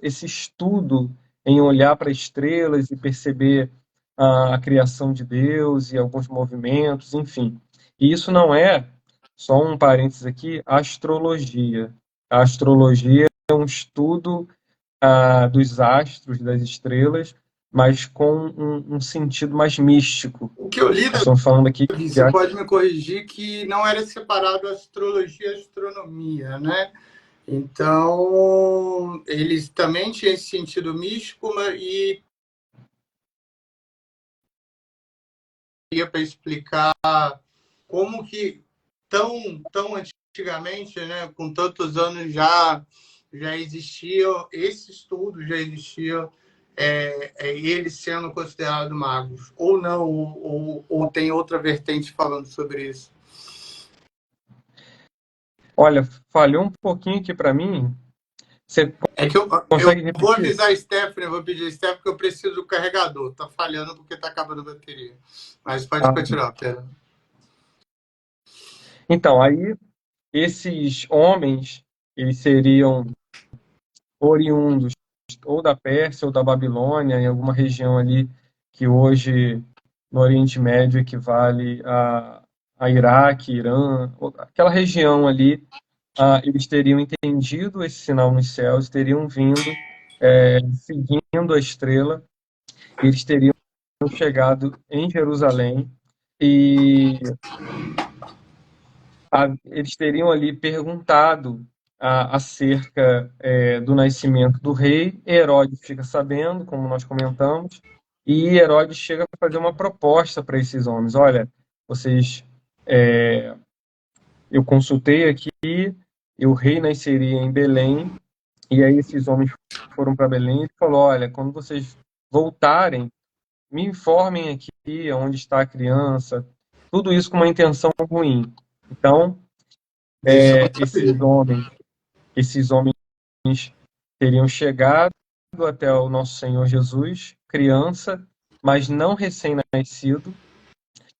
esse estudo em olhar para estrelas e perceber a criação de Deus e alguns movimentos, enfim. E isso não é, só um parênteses aqui, astrologia. A astrologia é um estudo dos astros, das estrelas, mas com um sentido mais místico. O que eu li, Nós estamos falando aqui você pode me corrigir, que não era separado astrologia e astronomia, né? Então, eles também tinham esse sentido místico e para explicar como que tão antigamente, né, com tantos anos já existia esse estudo, já existia eles sendo considerados magos, ou não, ou tem outra vertente falando sobre isso? Olha, falhou um pouquinho aqui para mim. Você consegue repetir? Vou avisar a Stephanie, vou pedir a Stephanie que eu preciso do carregador. Tá falhando porque tá acabando a bateria. Mas pode continuar, Pedro. Então, aí esses homens, eles seriam oriundos ou da Pérsia ou da Babilônia, em alguma região ali que hoje no Oriente Médio equivale a Iraque, Irã, aquela região ali, eles teriam entendido esse sinal nos céus, teriam vindo seguindo a estrela, eles teriam chegado em Jerusalém e eles teriam ali perguntado acerca do nascimento do rei. Herodes fica sabendo, como nós comentamos, e Herodes chega para fazer uma proposta para esses homens. Olha, vocês, eu consultei aqui, e o rei nasceria em Belém, e aí esses homens foram para Belém e falou: olha, quando vocês voltarem, me informem aqui onde está a criança, tudo isso com uma intenção ruim. Então, esses homens teriam chegado até o nosso Senhor Jesus, criança, mas não recém-nascido.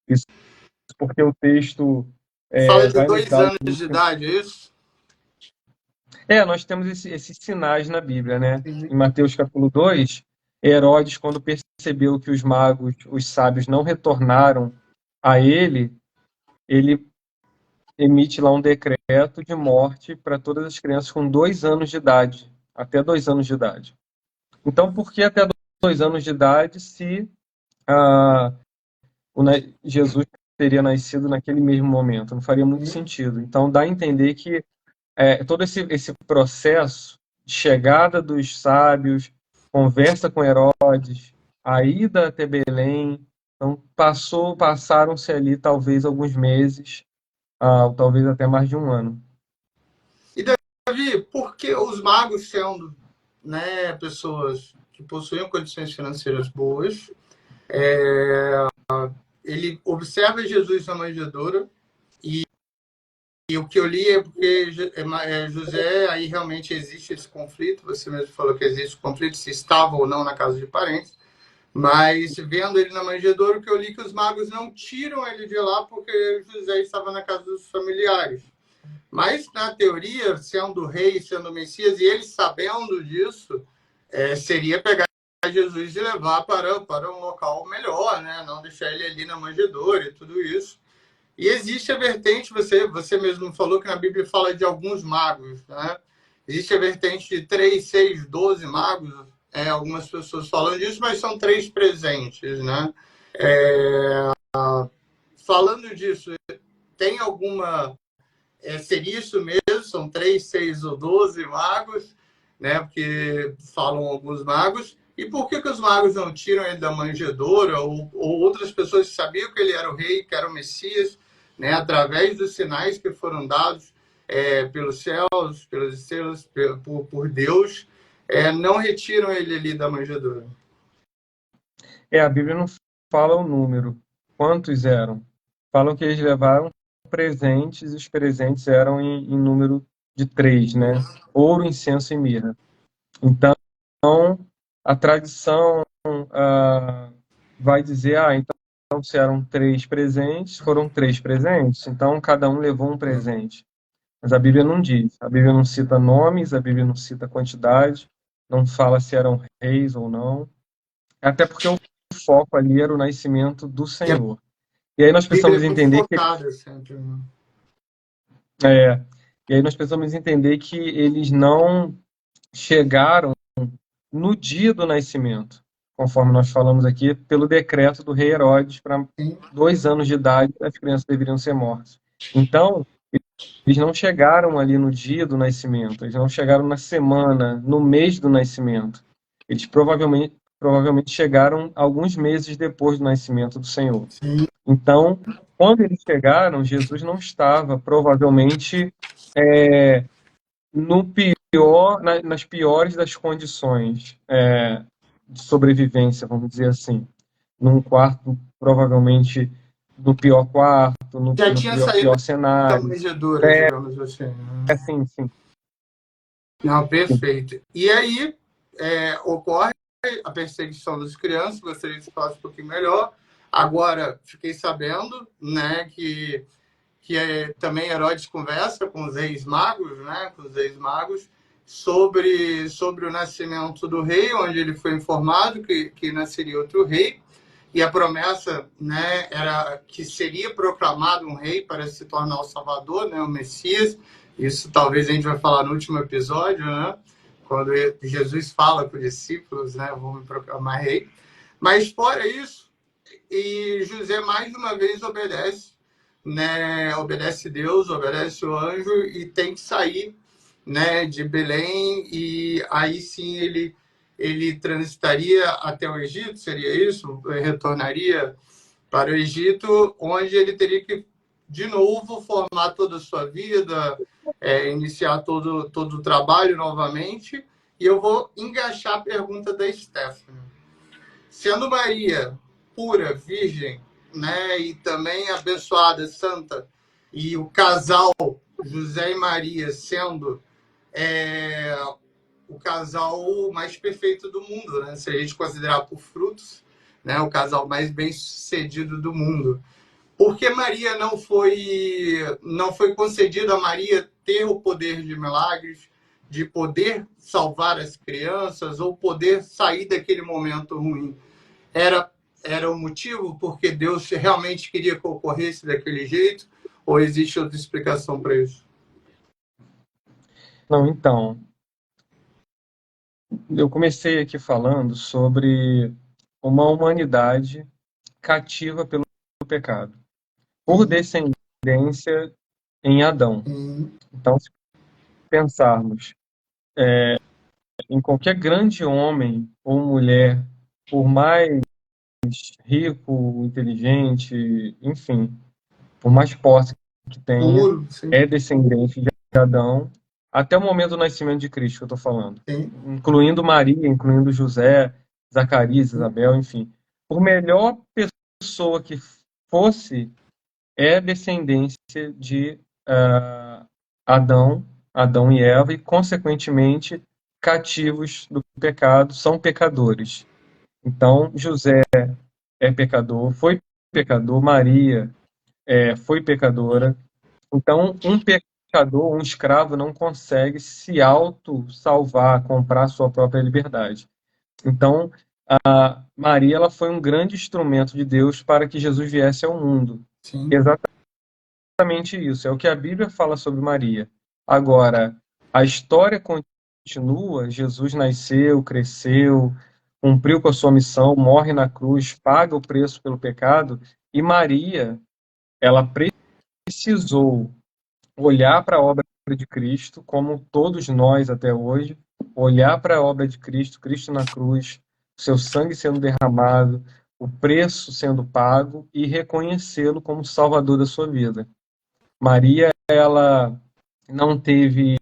Isso porque o texto fala de vai nos 2 dar anos de idade, é isso? Nós temos esses sinais na Bíblia, né? Em Mateus capítulo 2, Herodes, quando percebeu que os magos, os sábios, não retornaram a ele emite lá um decreto de morte para todas as crianças com 2 anos de idade, até 2 anos de idade. Então, por que até 2 anos de idade se ah, Jesus teria nascido naquele mesmo momento? Não faria muito sentido. Então, dá a entender que todo esse processo de chegada dos sábios, conversa com Herodes, a ida até Belém, então passaram-se ali talvez alguns meses, ou talvez até mais de um ano. E Davi, por que os magos sendo, né, pessoas que possuíam condições financeiras boas, ele observa Jesus na manjedoura e o que eu li é porque José, aí realmente existe esse conflito, você mesmo falou que existe conflito, se estava ou não na casa de parentes, mas vendo ele na manjedoura, o que eu li é que os magos não tiram ele de lá porque José estava na casa dos familiares. Mas, na teoria, sendo rei, sendo Messias, e ele sabendo disso, seria pegar Jesus e levar para um local melhor, né? Não deixar ele ali na manjedoura e tudo isso. E existe a vertente, você mesmo falou que na Bíblia fala de alguns magos, né? Existe a vertente de 3, 6, 12 magos, algumas pessoas falam disso, mas são 3 presentes, né? Falando disso, tem alguma... seria isso mesmo? São 3, 6 ou 12 magos, né? Porque falam alguns magos. E por que os magos não tiram ele da manjedoura? Ou outras pessoas sabiam que ele era o rei, que era o Messias, né? Através dos sinais que foram dados pelos céus, pelas estrelas, por Deus, não retiram ele ali da manjedoura. A Bíblia não fala o número, quantos eram. Falam que eles levaram presentes, e os presentes eram em número de 3, né? Ouro, incenso e mirra. Então, a tradição vai dizer, então se eram 3 presentes, foram 3 presentes, então cada um levou um presente. Mas a Bíblia não diz, a Bíblia não cita nomes, a Bíblia não cita quantidade, não fala se eram reis ou não, até porque o foco ali era o nascimento do E a Senhor. E aí nós Bíblia precisamos é muito entender que focada sempre, né? é, e aí nós precisamos entender que eles não chegaram no dia do nascimento, conforme nós falamos aqui, pelo decreto do rei Herodes, para 2 anos de idade as crianças deveriam ser mortas. Então, eles não chegaram ali no dia do nascimento, eles não chegaram na semana, no mês do nascimento. Eles provavelmente chegaram alguns meses depois do nascimento do Senhor. Sim. Então, quando eles chegaram, Jesus não estava provavelmente no nas piores das condições de sobrevivência, vamos dizer assim. Num quarto, provavelmente, no pior quarto, Já no tinha saído pior da cenário. manjedoura, digamos assim, né? Sim, sim. Não, Sim. perfeito. E aí ocorre a perseguição das crianças, gostaria que você falasse um pouquinho melhor. Agora, fiquei sabendo, né, que também Herodes conversa com os ex-magos, né, com os ex-magos, sobre o nascimento do rei, onde ele foi informado que nasceria outro rei, e a promessa, né, era que seria proclamado um rei para se tornar o Salvador, né, o Messias. Isso talvez a gente vai falar no último episódio, né, quando Jesus fala com os discípulos, né, vou me proclamar rei. Mas fora isso, e José mais uma vez obedece, né, obedece Deus, obedece o anjo e tem que sair, né, de Belém, e aí sim ele transitaria até o Egito, seria isso? Retornaria para o Egito, onde ele teria que, de novo, formar toda a sua vida, iniciar todo o trabalho novamente. E eu vou engaixar a pergunta da Stephanie. Sendo Maria pura, virgem, né, e também abençoada, santa, e o casal José e Maria sendo o casal mais perfeito do mundo, né? Se a gente considerar por frutos, né? O casal mais bem sucedido do mundo. Por que Maria não foi concedido a Maria ter o poder de milagres, de poder salvar as crianças ou poder sair daquele momento ruim? Era o motivo porque Deus realmente queria que ocorresse daquele jeito? Ou existe outra explicação para isso? Não, então, eu comecei aqui falando sobre uma humanidade cativa pelo pecado, por Sim, descendência em Adão. sim. Então, se pensarmos em qualquer grande homem ou mulher, por mais rico, inteligente, enfim, por mais posse que tenha, Puro, sim, é descendente de Adão, até o momento do nascimento de Cristo, que eu estou falando, sim, incluindo Maria, incluindo José, Zacarias, sim. Isabel, enfim. Por melhor pessoa que fosse, é descendência de Adão, Adão e Eva, e, consequentemente, cativos do pecado, são pecadores. Então, José é pecador, foi pecador, Maria foi pecadora. Então, um pecador, um escravo, não consegue se auto-salvar, comprar sua própria liberdade. Então, Maria ela foi um grande instrumento de Deus para que Jesus viesse ao mundo. Sim. Exatamente isso, é o que a Bíblia fala sobre Maria. Agora, a história continua, Jesus nasceu, cresceu, cumpriu com a sua missão, morre na cruz, paga o preço pelo pecado, e Maria, ela precisou olhar para a obra de Cristo, como todos nós até hoje, olhar para a obra de Cristo, Cristo na cruz, seu sangue sendo derramado, o preço sendo pago e reconhecê-lo como Salvador da sua vida. Maria, ela não teve,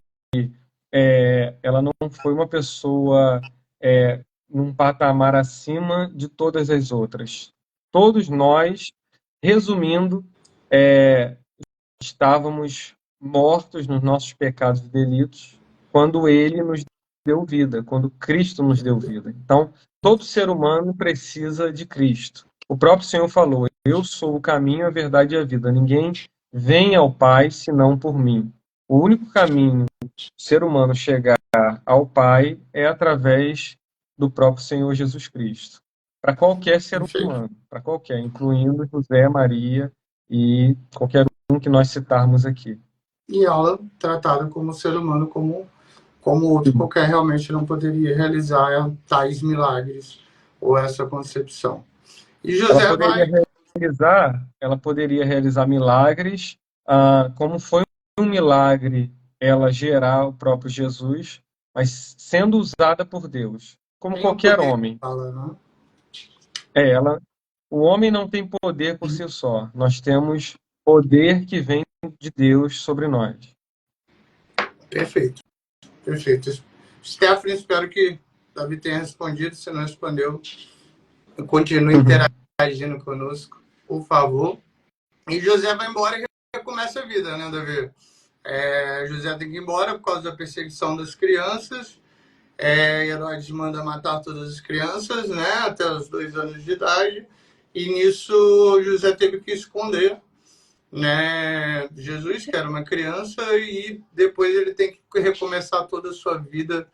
ela não foi uma pessoa num patamar acima de todas as outras. Todos nós, resumindo, é, estávamos mortos nos nossos pecados e delitos quando ele nos deu vida, quando Cristo nos deu vida. Então, todo ser humano precisa de Cristo. O próprio Senhor falou: Eu sou o caminho, a verdade e a vida. Ninguém vem ao Pai senão por mim. O único caminho do ser humano chegar ao Pai é através do próprio Senhor Jesus Cristo. Para qualquer ser Perfeito. humano, para qualquer, incluindo José, Maria e qualquer que nós citarmos aqui. E ela tratada como ser humano, como outro qualquer, realmente não poderia realizar tais milagres ou essa concepção. E Ela José poderia vai, ela poderia realizar milagres, como foi um milagre ela gerar o próprio Jesus, mas sendo usada por Deus, como tem o qualquer poder de homem. fala, né? Ela, o homem não tem poder por si só. Nós temos poder que vem de Deus sobre nós. Perfeito, perfeito. Stephanie, espero que Davi tenha respondido. Se não respondeu, continue interagindo conosco, por favor. E José vai embora e recomeça a vida, né, Davi? José tem que ir embora por causa da perseguição das crianças. Herodes manda matar todas as crianças, né, até os 2 anos de idade. E nisso José teve que esconder, né, Jesus, que era uma criança, e depois ele tem que recomeçar toda a sua vida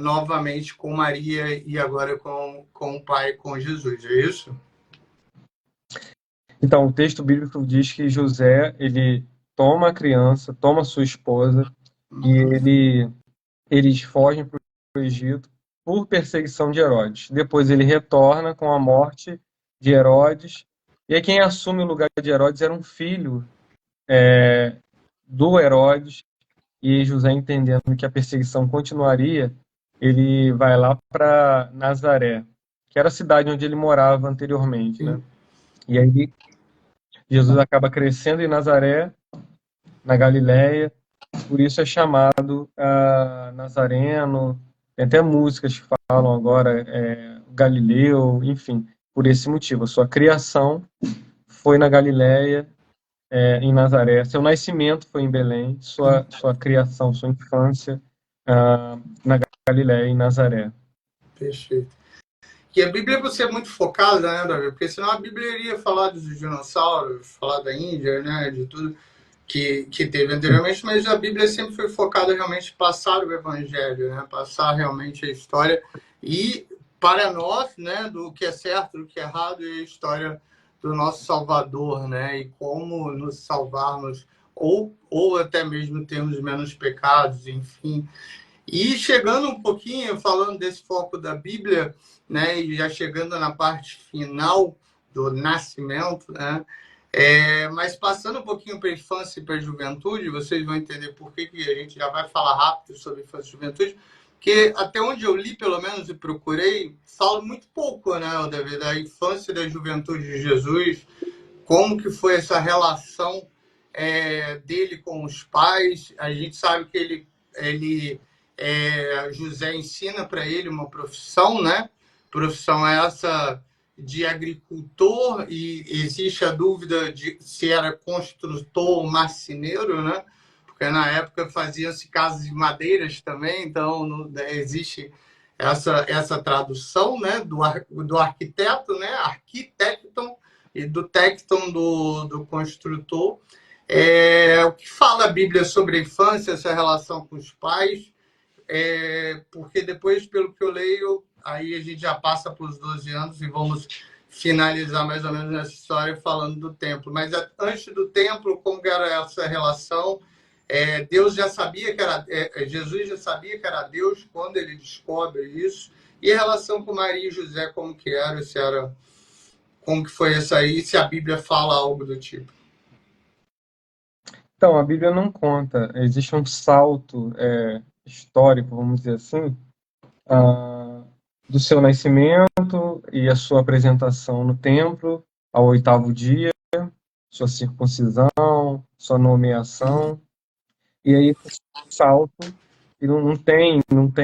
novamente com Maria e agora com o Pai, com Jesus, é isso? Então, o texto bíblico diz que José, ele toma a criança, toma sua esposa e eles fogem para o Egito por perseguição de Herodes. Depois ele retorna com a morte de Herodes. E aí quem assume o lugar de Herodes era um filho do Herodes. E José, entendendo que a perseguição continuaria, ele vai lá para Nazaré, que era a cidade onde ele morava anteriormente, né? Sim. E aí Jesus acaba crescendo em Nazaré, na Galiléia, por isso é chamado Nazareno. Tem até músicas que falam agora Galileu, enfim, por esse motivo. A sua criação foi na Galiléia, em Nazaré. Seu nascimento foi em Belém, sua criação, sua infância na Galiléia, em Nazaré. Perfeito. E a Bíblia você é muito focada, né, Davi? Porque senão a Bíblia iria falar dos dinossauros, falar da Índia, né, de tudo que teve anteriormente, mas a Bíblia sempre foi focada realmente em passar o Evangelho, né, passar realmente a história e para nós, né, do que é certo, do que é errado, e a história do nosso Salvador, né, e como nos salvarmos ou até mesmo termos menos pecados, enfim. E chegando um pouquinho, falando desse foco da Bíblia, né, e já chegando na parte final do nascimento, né, mas passando um pouquinho para a infância e para a juventude, vocês vão entender por que a gente já vai falar rápido sobre infância e juventude, porque até onde eu li, pelo menos, e procurei, fala muito pouco, né, da infância e da juventude de Jesus, como que foi essa relação dele com os pais. A gente sabe que José ensina para ele uma profissão, né? Profissão essa de agricultor, e existe a dúvida de se era construtor ou marceneiro, né? Porque na época faziam-se casas de madeiras também, então existe essa tradução, né? Do arquiteto, né? Arquitecton, e do tecton do construtor. O que fala a Bíblia sobre a infância, essa relação com os pais? Porque depois, pelo que eu leio, aí a gente já passa para os 12 anos e vamos finalizar mais ou menos nessa história falando do templo. Mas antes do templo, como era essa relação? Deus já sabia que era... Jesus já sabia que era Deus quando ele descobre isso. E a relação com Maria e José, como que era? Como que foi essa aí? Se a Bíblia fala algo do tipo. Então, a Bíblia não conta. Existe um salto histórico, vamos dizer assim, do seu nascimento e a sua apresentação no templo ao 8º dia, sua circuncisão, sua nomeação. E aí, salto, e não tem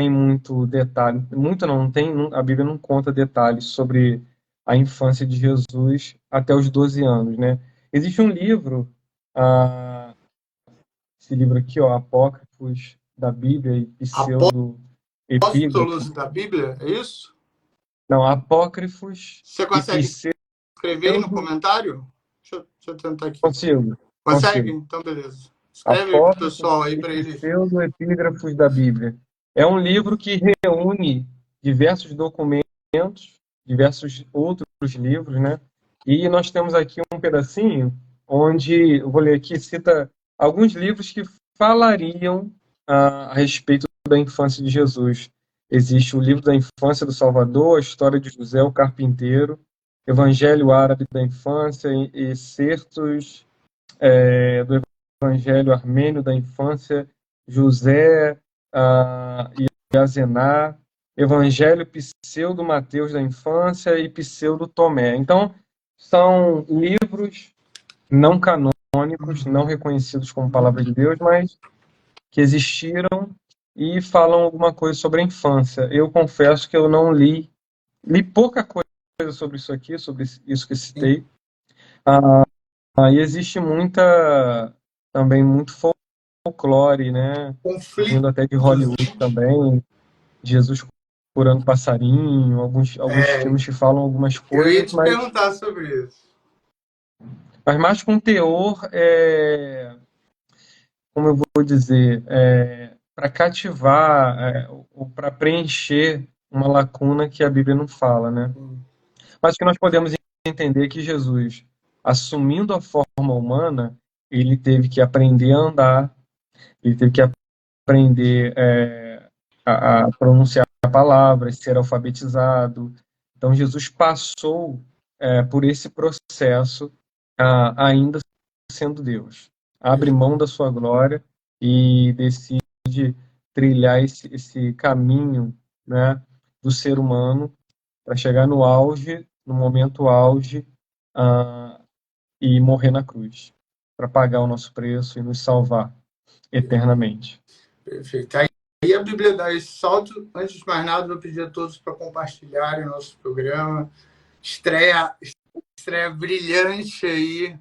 muito detalhe. Muito não tem, a Bíblia não conta detalhes sobre a infância de Jesus até os 12 anos, né? Existe um livro, esse livro aqui, ó, Apócrifos da Bíblia e Apóstolos Pseudo-Epígrafos. da Bíblia, é isso? Não, Apócrifos Você e consegue escrever aí no comentário? Deixa eu tentar aqui. Consigo. Consegue? Então, beleza. Escreve aí pro Apócrifos pessoal aí e para eles. Pseudo-Epígrafos da Bíblia. É um livro que reúne diversos documentos, diversos outros livros, né? E nós temos aqui um pedacinho onde, eu vou ler aqui, cita alguns livros que falariam a respeito da infância de Jesus. Existe o livro da infância do Salvador, a história de José o Carpinteiro, Evangelho Árabe da Infância, excertos do Evangelho Armênio da Infância, José e Azenar, Evangelho Pseudo-Mateus da Infância e Pseudo-Tomé. Então, são livros não canônicos, não reconhecidos como palavra de Deus, mas que existiram e falam alguma coisa sobre a infância. Eu confesso que eu não li pouca coisa sobre isso aqui, sobre isso que citei. E existe também muito folclore, né? Conflito. Vindo até de Hollywood também, Jesus curando passarinho, alguns filmes que falam algumas Eu ia coisas, te perguntar sobre isso. mas mais com teor, como eu vou dizer, para cativar, ou para preencher uma lacuna que a Bíblia não fala, né? Mas o que nós podemos entender é que Jesus, assumindo a forma humana, ele teve que aprender a andar, ele teve que aprender a pronunciar palavras, ser alfabetizado. Então, Jesus passou por esse processo, ainda sendo Deus. Abre mão da sua glória e decide trilhar esse caminho, né, do ser humano para chegar no auge, no momento auge, e morrer na cruz, para pagar o nosso preço e nos salvar eternamente. Perfeito. Aí a Bíblia dá esse salto. Antes de mais nada, vou pedir a todos para compartilharem o nosso programa. Estreia brilhante aí,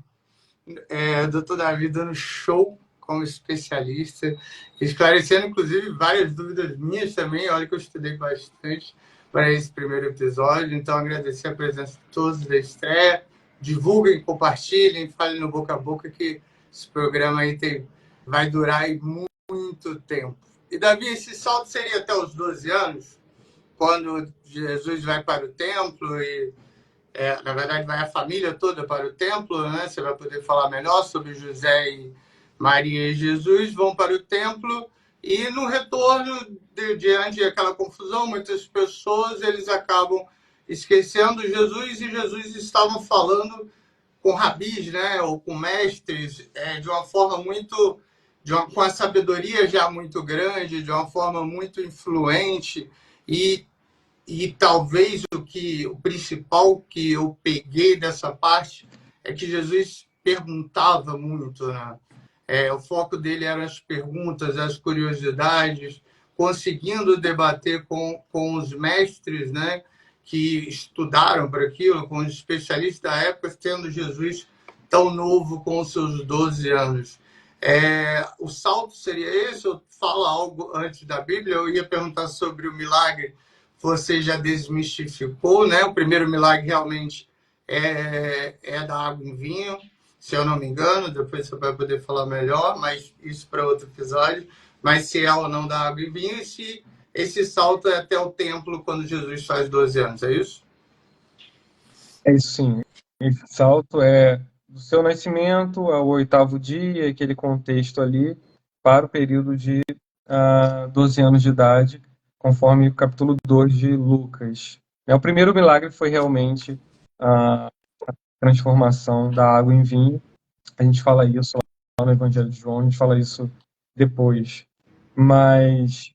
Dr. Davi dando show como especialista, esclarecendo, inclusive, várias dúvidas minhas também. Olha que eu estudei bastante para esse primeiro episódio. Então, agradecer a presença de todos da estreia. Divulguem, compartilhem, falem no boca a boca que esse programa aí vai durar aí muito tempo. E, Davi, esse salto seria até os 12 anos, quando Jesus vai para o templo e, na verdade, vai a família toda para o templo, né? Você vai poder falar melhor sobre José e Maria e Jesus, vão para o templo e no retorno diante daquela confusão, muitas pessoas eles acabam esquecendo Jesus, e Jesus estava falando com rabis, né, ou com mestres, de uma forma muito, com a sabedoria já muito grande, de uma forma muito influente, e talvez o principal que eu peguei dessa parte é que Jesus perguntava muito, né? O foco dele eram as perguntas, as curiosidades, conseguindo debater com os mestres, né, que estudaram para aquilo, com os especialistas da época, tendo Jesus tão novo com os seus 12 anos. O salto seria esse? Eu falo algo antes da Bíblia, eu ia perguntar sobre o milagre, você já desmistificou, né? O primeiro milagre realmente é da água em vinho, se eu não me engano, depois você vai poder falar melhor, mas isso para outro episódio. Mas se é ou não da água em vinho, e se esse salto é até o templo quando Jesus faz 12 anos, é isso? É isso sim. Esse salto é do seu nascimento ao 8º dia, aquele contexto ali, para o período de 12 anos de idade, conforme o capítulo 2 de Lucas. O primeiro milagre foi realmente a transformação da água em vinho. A gente fala isso lá no Evangelho de João, a gente fala isso depois. Mas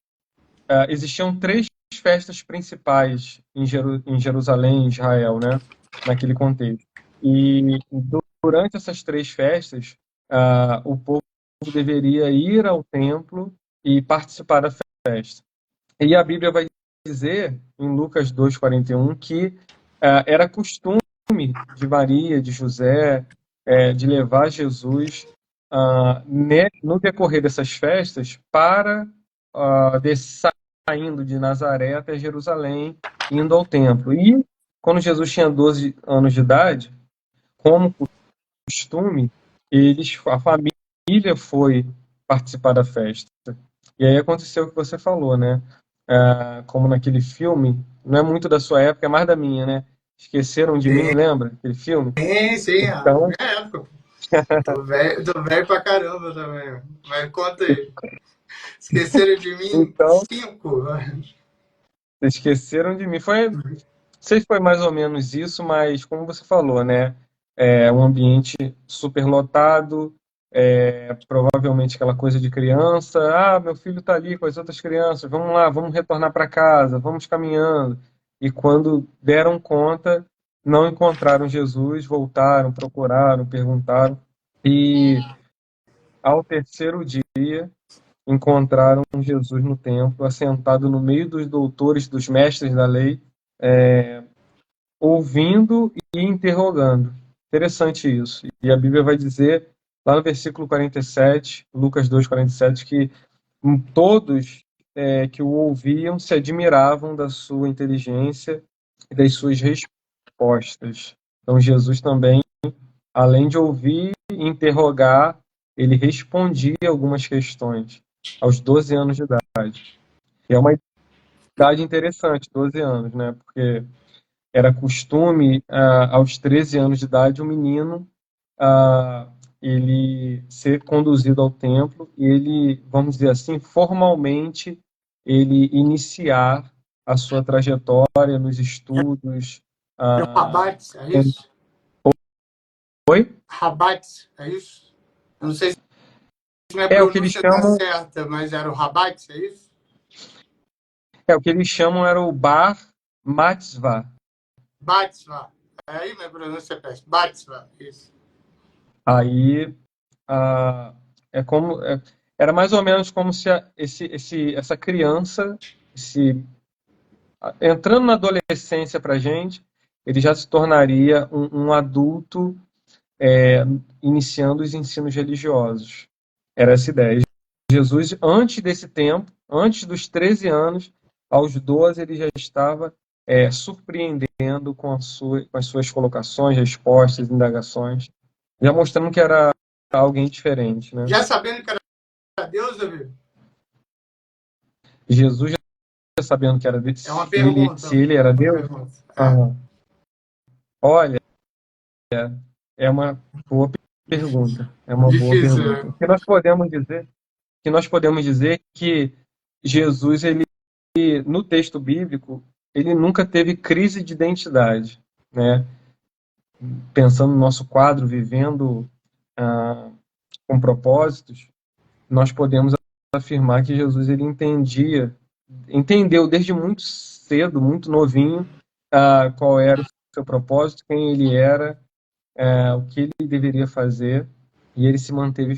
existiam 3 festas principais em Jerusalém, em Israel, né? Naquele contexto. E durante essas 3 festas, o povo deveria ir ao templo e participar da festa. E a Bíblia vai dizer, em Lucas 2:41, que era costume de Maria, de José, de levar Jesus no decorrer dessas festas para saindo de Nazaré até Jerusalém, indo ao templo. E quando Jesus tinha 12 anos de idade, como costume, a família foi participar da festa. E aí aconteceu o que você falou, né? Como naquele filme, não é muito da sua época, é mais da minha, né? Esqueceram de Mim, lembra? Aquele filme? Sim, a Então, minha época. Tô velho pra caramba também. Mas conta aí. Esqueceram de mim? então 5. esqueceram de mim. Não sei se foi mais ou menos isso, mas como você falou, né? É um ambiente super lotado, provavelmente aquela coisa de criança. Ah, meu filho está ali com as outras crianças, vamos lá, vamos retornar para casa, vamos caminhando. E quando deram conta, não encontraram Jesus, voltaram, procuraram, perguntaram. E ao terceiro dia, encontraram Jesus no templo, assentado no meio dos doutores, dos mestres da lei, ouvindo e interrogando. Interessante isso. E a Bíblia vai dizer, lá no versículo 47, Lucas 2:47, que todos que o ouviam se admiravam da sua inteligência e das suas respostas. Então, Jesus também, além de ouvir e interrogar, ele respondia algumas questões aos 12 anos de idade. E é uma idade interessante, 12 anos, né? Porque era costume, aos 13 anos de idade, o menino ele ser conduzido ao templo e ele, vamos dizer assim, formalmente, ele iniciar a sua trajetória nos estudos. Era o Rabat, é isso? Oi? Rabat, é isso? Eu não sei se minha É o que eles pronúncia está chamam, certa, mas era o Rabat, é isso? o que eles chamam era o Bar Mitzvah. Batzvah. Aí minha pronúncia é péssima. Batzvah, isso. Aí era mais ou menos como se essa criança, entrando na adolescência para a gente, ele já se tornaria um adulto, iniciando os ensinos religiosos. Era essa ideia. Jesus, antes desse tempo, antes dos 13 anos, aos 12, ele já estava surpreendendo com as suas colocações, respostas, indagações, já mostrando que era alguém diferente, né? Já sabendo que era Deus, Davi? Jesus já sabendo que era Deus, É uma pergunta. se ele era Uma Deus. pergunta. Olha, é uma boa pergunta. É uma boa Difícil, pergunta. né? O que nós podemos dizer que Jesus ele no texto bíblico, ele nunca teve crise de identidade, né? Pensando no nosso quadro, vivendo com propósitos, nós podemos afirmar que Jesus ele entendeu desde muito cedo, muito novinho, qual era o seu propósito, quem ele era, o que ele deveria fazer, e ele se manteve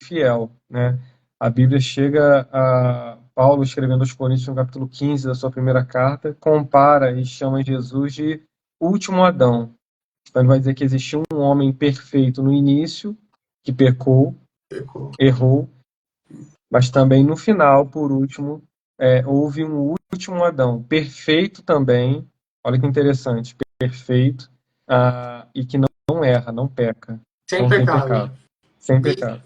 fiel, né? A Bíblia chega a Paulo, escrevendo aos Coríntios, no capítulo 15 da sua primeira carta, compara e chama Jesus de último Adão. Então ele vai dizer que existiu um homem perfeito no início, que pecou, errou, mas também no final, por último, houve um último Adão, perfeito também, olha que interessante, perfeito, e que não erra, não peca, Sem não tem pecado. pecado, sem pecado.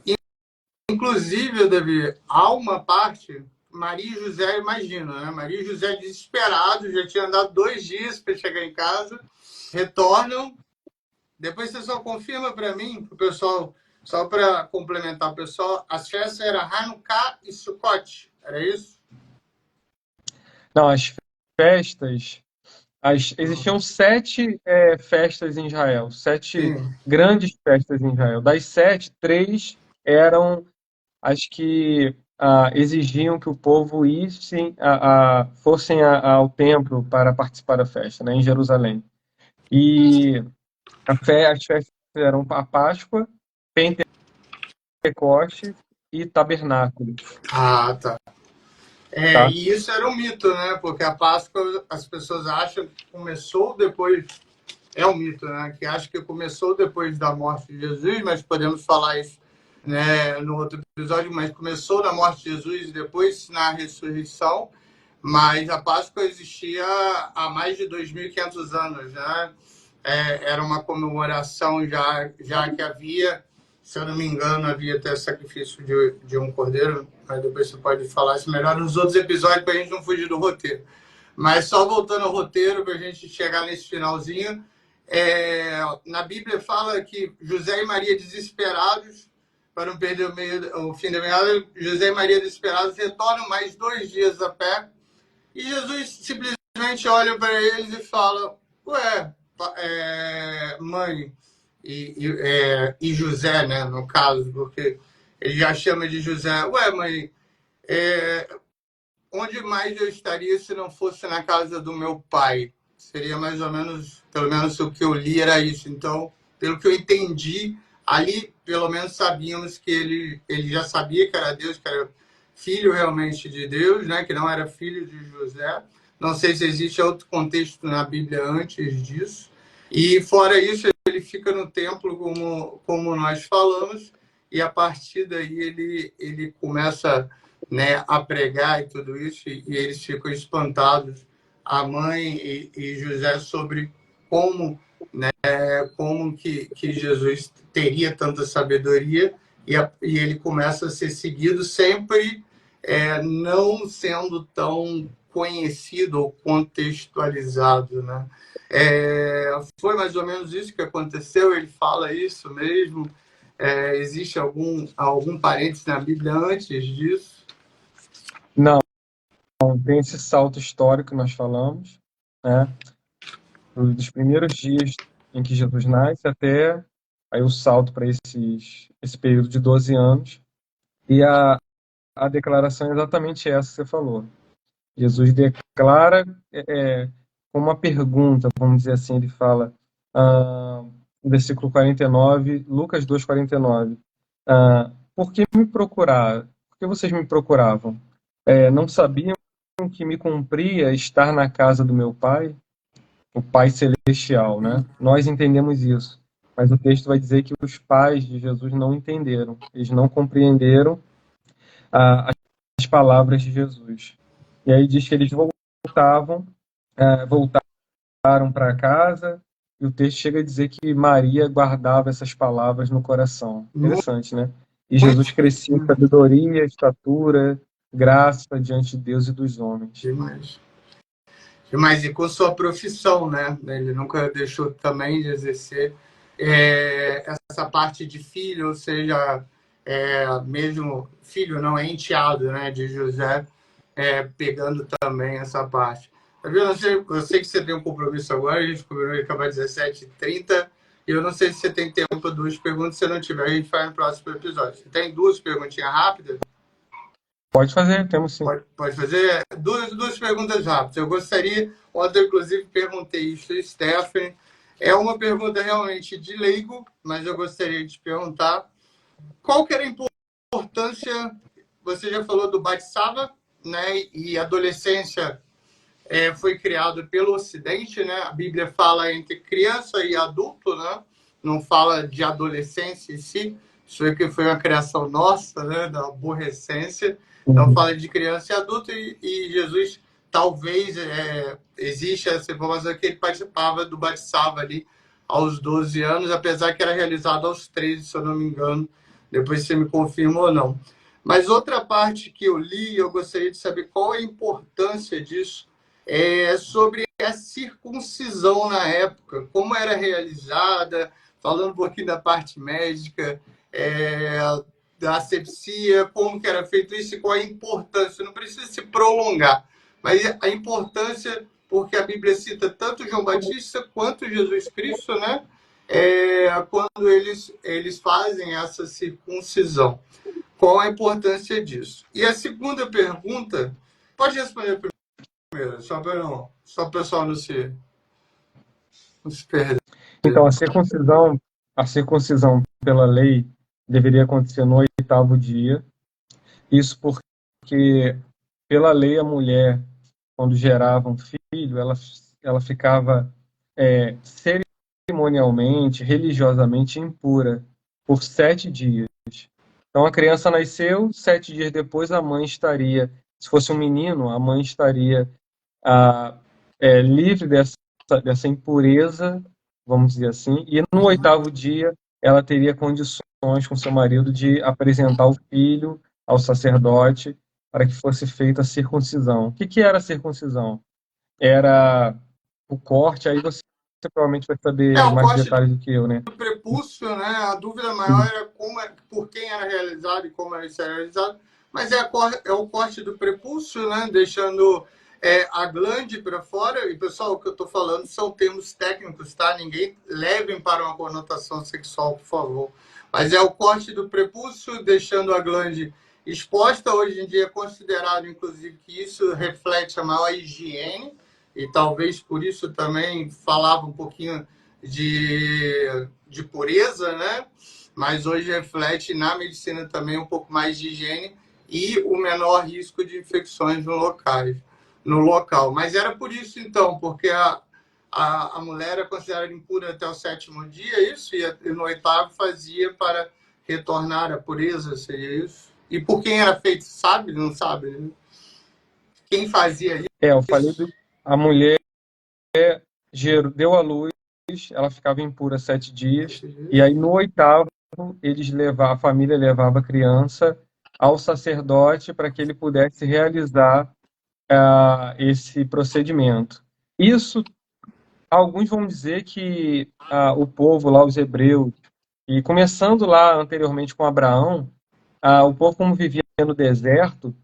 Inclusive, Davi, há uma parte, Maria e José, imagina, né? Maria e José desesperados, já tinham andado 2 dias para chegar em casa, retornam. Depois você só confirma para mim, o pessoal, só para complementar o pessoal, as festas eram Hanukkah e Sukkot, era isso? Não, as festas, existiam 7 festas em Israel, 7 grandes festas em Israel. Das 7, 3 eram as que exigiam que o povo fossem ao templo para participar da festa, né, em Jerusalém. E as festas eram a Páscoa, Pentecoste e Tabernáculo. Ah, tá. Tá? E isso era um mito, né? Porque a Páscoa, as pessoas acham que começou depois. É um mito, né? Que acha que começou depois da morte de Jesus, mas podemos falar isso, né, no outro episódio. Mas começou na morte de Jesus e depois na ressurreição. Mas a Páscoa existia há mais de 2.500 anos, né? Era uma comemoração já que havia, se eu não me engano, havia até sacrifício de um cordeiro, mas depois você pode falar isso melhor nos outros episódios para a gente não fugir do roteiro. Mas só voltando ao roteiro, para a gente chegar nesse finalzinho, na Bíblia fala que José e Maria desesperados, para não perder o fim da meada, José e Maria desesperados retornam mais 2 dias a pé, e Jesus simplesmente olha para eles e fala: ué, mãe e José, né, no caso, porque ele já chama de José, ué, mãe, onde mais eu estaria se não fosse na casa do meu pai? Seria mais ou menos, pelo menos o que eu li era isso. Então, pelo que eu entendi, ali pelo menos sabíamos que ele já sabia que era Deus, que era filho realmente de Deus, né? Que não era filho de José. Não sei se existe outro contexto na Bíblia antes disso. E fora isso, ele fica no templo, como nós falamos, e a partir daí ele começa, né, a pregar e tudo isso, e eles ficam espantados, a mãe e José, sobre como que Jesus teria tanta sabedoria, e ele começa a ser seguido sempre, não sendo tão conhecido ou contextualizado, né? Foi mais ou menos isso que aconteceu, ele fala isso mesmo. Existe algum parênteses na Bíblia antes disso? Não, tem esse salto histórico que nós falamos, né? Dos primeiros dias em que Jesus nasce até aí o salto para esse período de 12 anos. E a declaração é exatamente essa que você falou. Jesus declara com uma pergunta, vamos dizer assim, ele fala, no versículo 49, Lucas 2:49, por que me procurar? Por que vocês me procuravam? Não sabiam que me cumpria estar na casa do meu pai? O Pai Celestial, né? Nós entendemos isso, mas o texto vai dizer que os pais de Jesus não entenderam, eles não compreenderam as palavras de Jesus. E aí diz que eles voltaram para casa, e o texto chega a dizer que Maria guardava essas palavras no coração. Interessante, né? E Jesus crescia em sabedoria, estatura, graça diante de Deus e dos homens. Demais. Mas e com sua profissão, né? Ele nunca deixou também de exercer essa parte de filho, ou seja, mesmo filho não é enteado, né, de José. pegando também essa parte. Eu sei que você tem um compromisso agora, a gente combinou de acabar às 17h30, e eu não sei se você tem tempo para 2 perguntas. Se não tiver, a gente faz no próximo episódio. Você tem 2 perguntinhas rápidas? Pode fazer, temos sim. Pode fazer? Duas perguntas rápidas. Eu gostaria, ontem, inclusive, perguntei isso a Stephanie. É uma pergunta realmente de leigo, mas eu gostaria de te perguntar qual que era a importância. Você já falou do Bate-Saba, né? E adolescência foi criado pelo Ocidente, né? A Bíblia fala entre criança e adulto, né? Não fala de adolescência em si. Isso aqui foi uma criação nossa, né? Da aborrecência. Então fala de criança e adulto, e Jesus talvez existe essa informação que ele participava do Bate-Saba ali aos 12 anos, apesar que era realizado aos 13, se eu não me engano. Depois você me confirma ou não. Mas outra parte que eu li, eu gostaria de saber qual é a importância disso, sobre a circuncisão na época, como era realizada, falando um pouquinho da parte médica, da asepsia, como que era feito isso e qual a importância. Não precisa se prolongar, mas a importância, porque a Bíblia cita tanto João Batista quanto Jesus Cristo, né? Quando eles fazem essa circuncisão. Qual a importância disso? E a segunda pergunta, pode responder primeiro, só para o pessoal não se perder. Então, a circuncisão pela lei deveria acontecer no 8º dia. Isso porque, pela lei, a mulher, quando gerava um filho, ela ficava cerimonialmente, religiosamente impura por 7 dias. Então, a criança nasceu, 7 dias depois a mãe estaria, se fosse um menino, a mãe estaria livre dessa impureza, vamos dizer assim, e no 8º dia ela teria condições com seu marido de apresentar o filho ao sacerdote para que fosse feita a circuncisão. O que era a circuncisão? Era o corte, aí você provavelmente vai saber mais detalhes do que eu, né? O prepúcio, né? A dúvida maior era por quem era realizado e como era realizado, mas é o corte do prepúcio, né? Deixando a glande para fora. E, pessoal, o que eu estou falando são termos técnicos, tá? Ninguém levem para uma conotação sexual, por favor. Mas é o corte do prepúcio, deixando a glande exposta. Hoje em dia é considerado, inclusive, que isso reflete a maior higiene, e talvez por isso também falava um pouquinho de pureza, né? Mas hoje reflete na medicina também um pouco mais de higiene e o menor risco de infecções no local. Mas era por isso, então, porque a mulher era considerada impura até o 7º dia, isso, e no 8º fazia para retornar à pureza, seria isso? E por quem era feito, sabe? Não sabe, né? Quem fazia isso? Eu falei a mulher deu à luz, ela ficava impura 7 dias, e aí no 8º a família levava a criança ao sacerdote para que ele pudesse realizar esse procedimento. Isso, alguns vão dizer que o povo lá, os hebreus, e começando lá anteriormente com Abraão, o povo como vivia no deserto,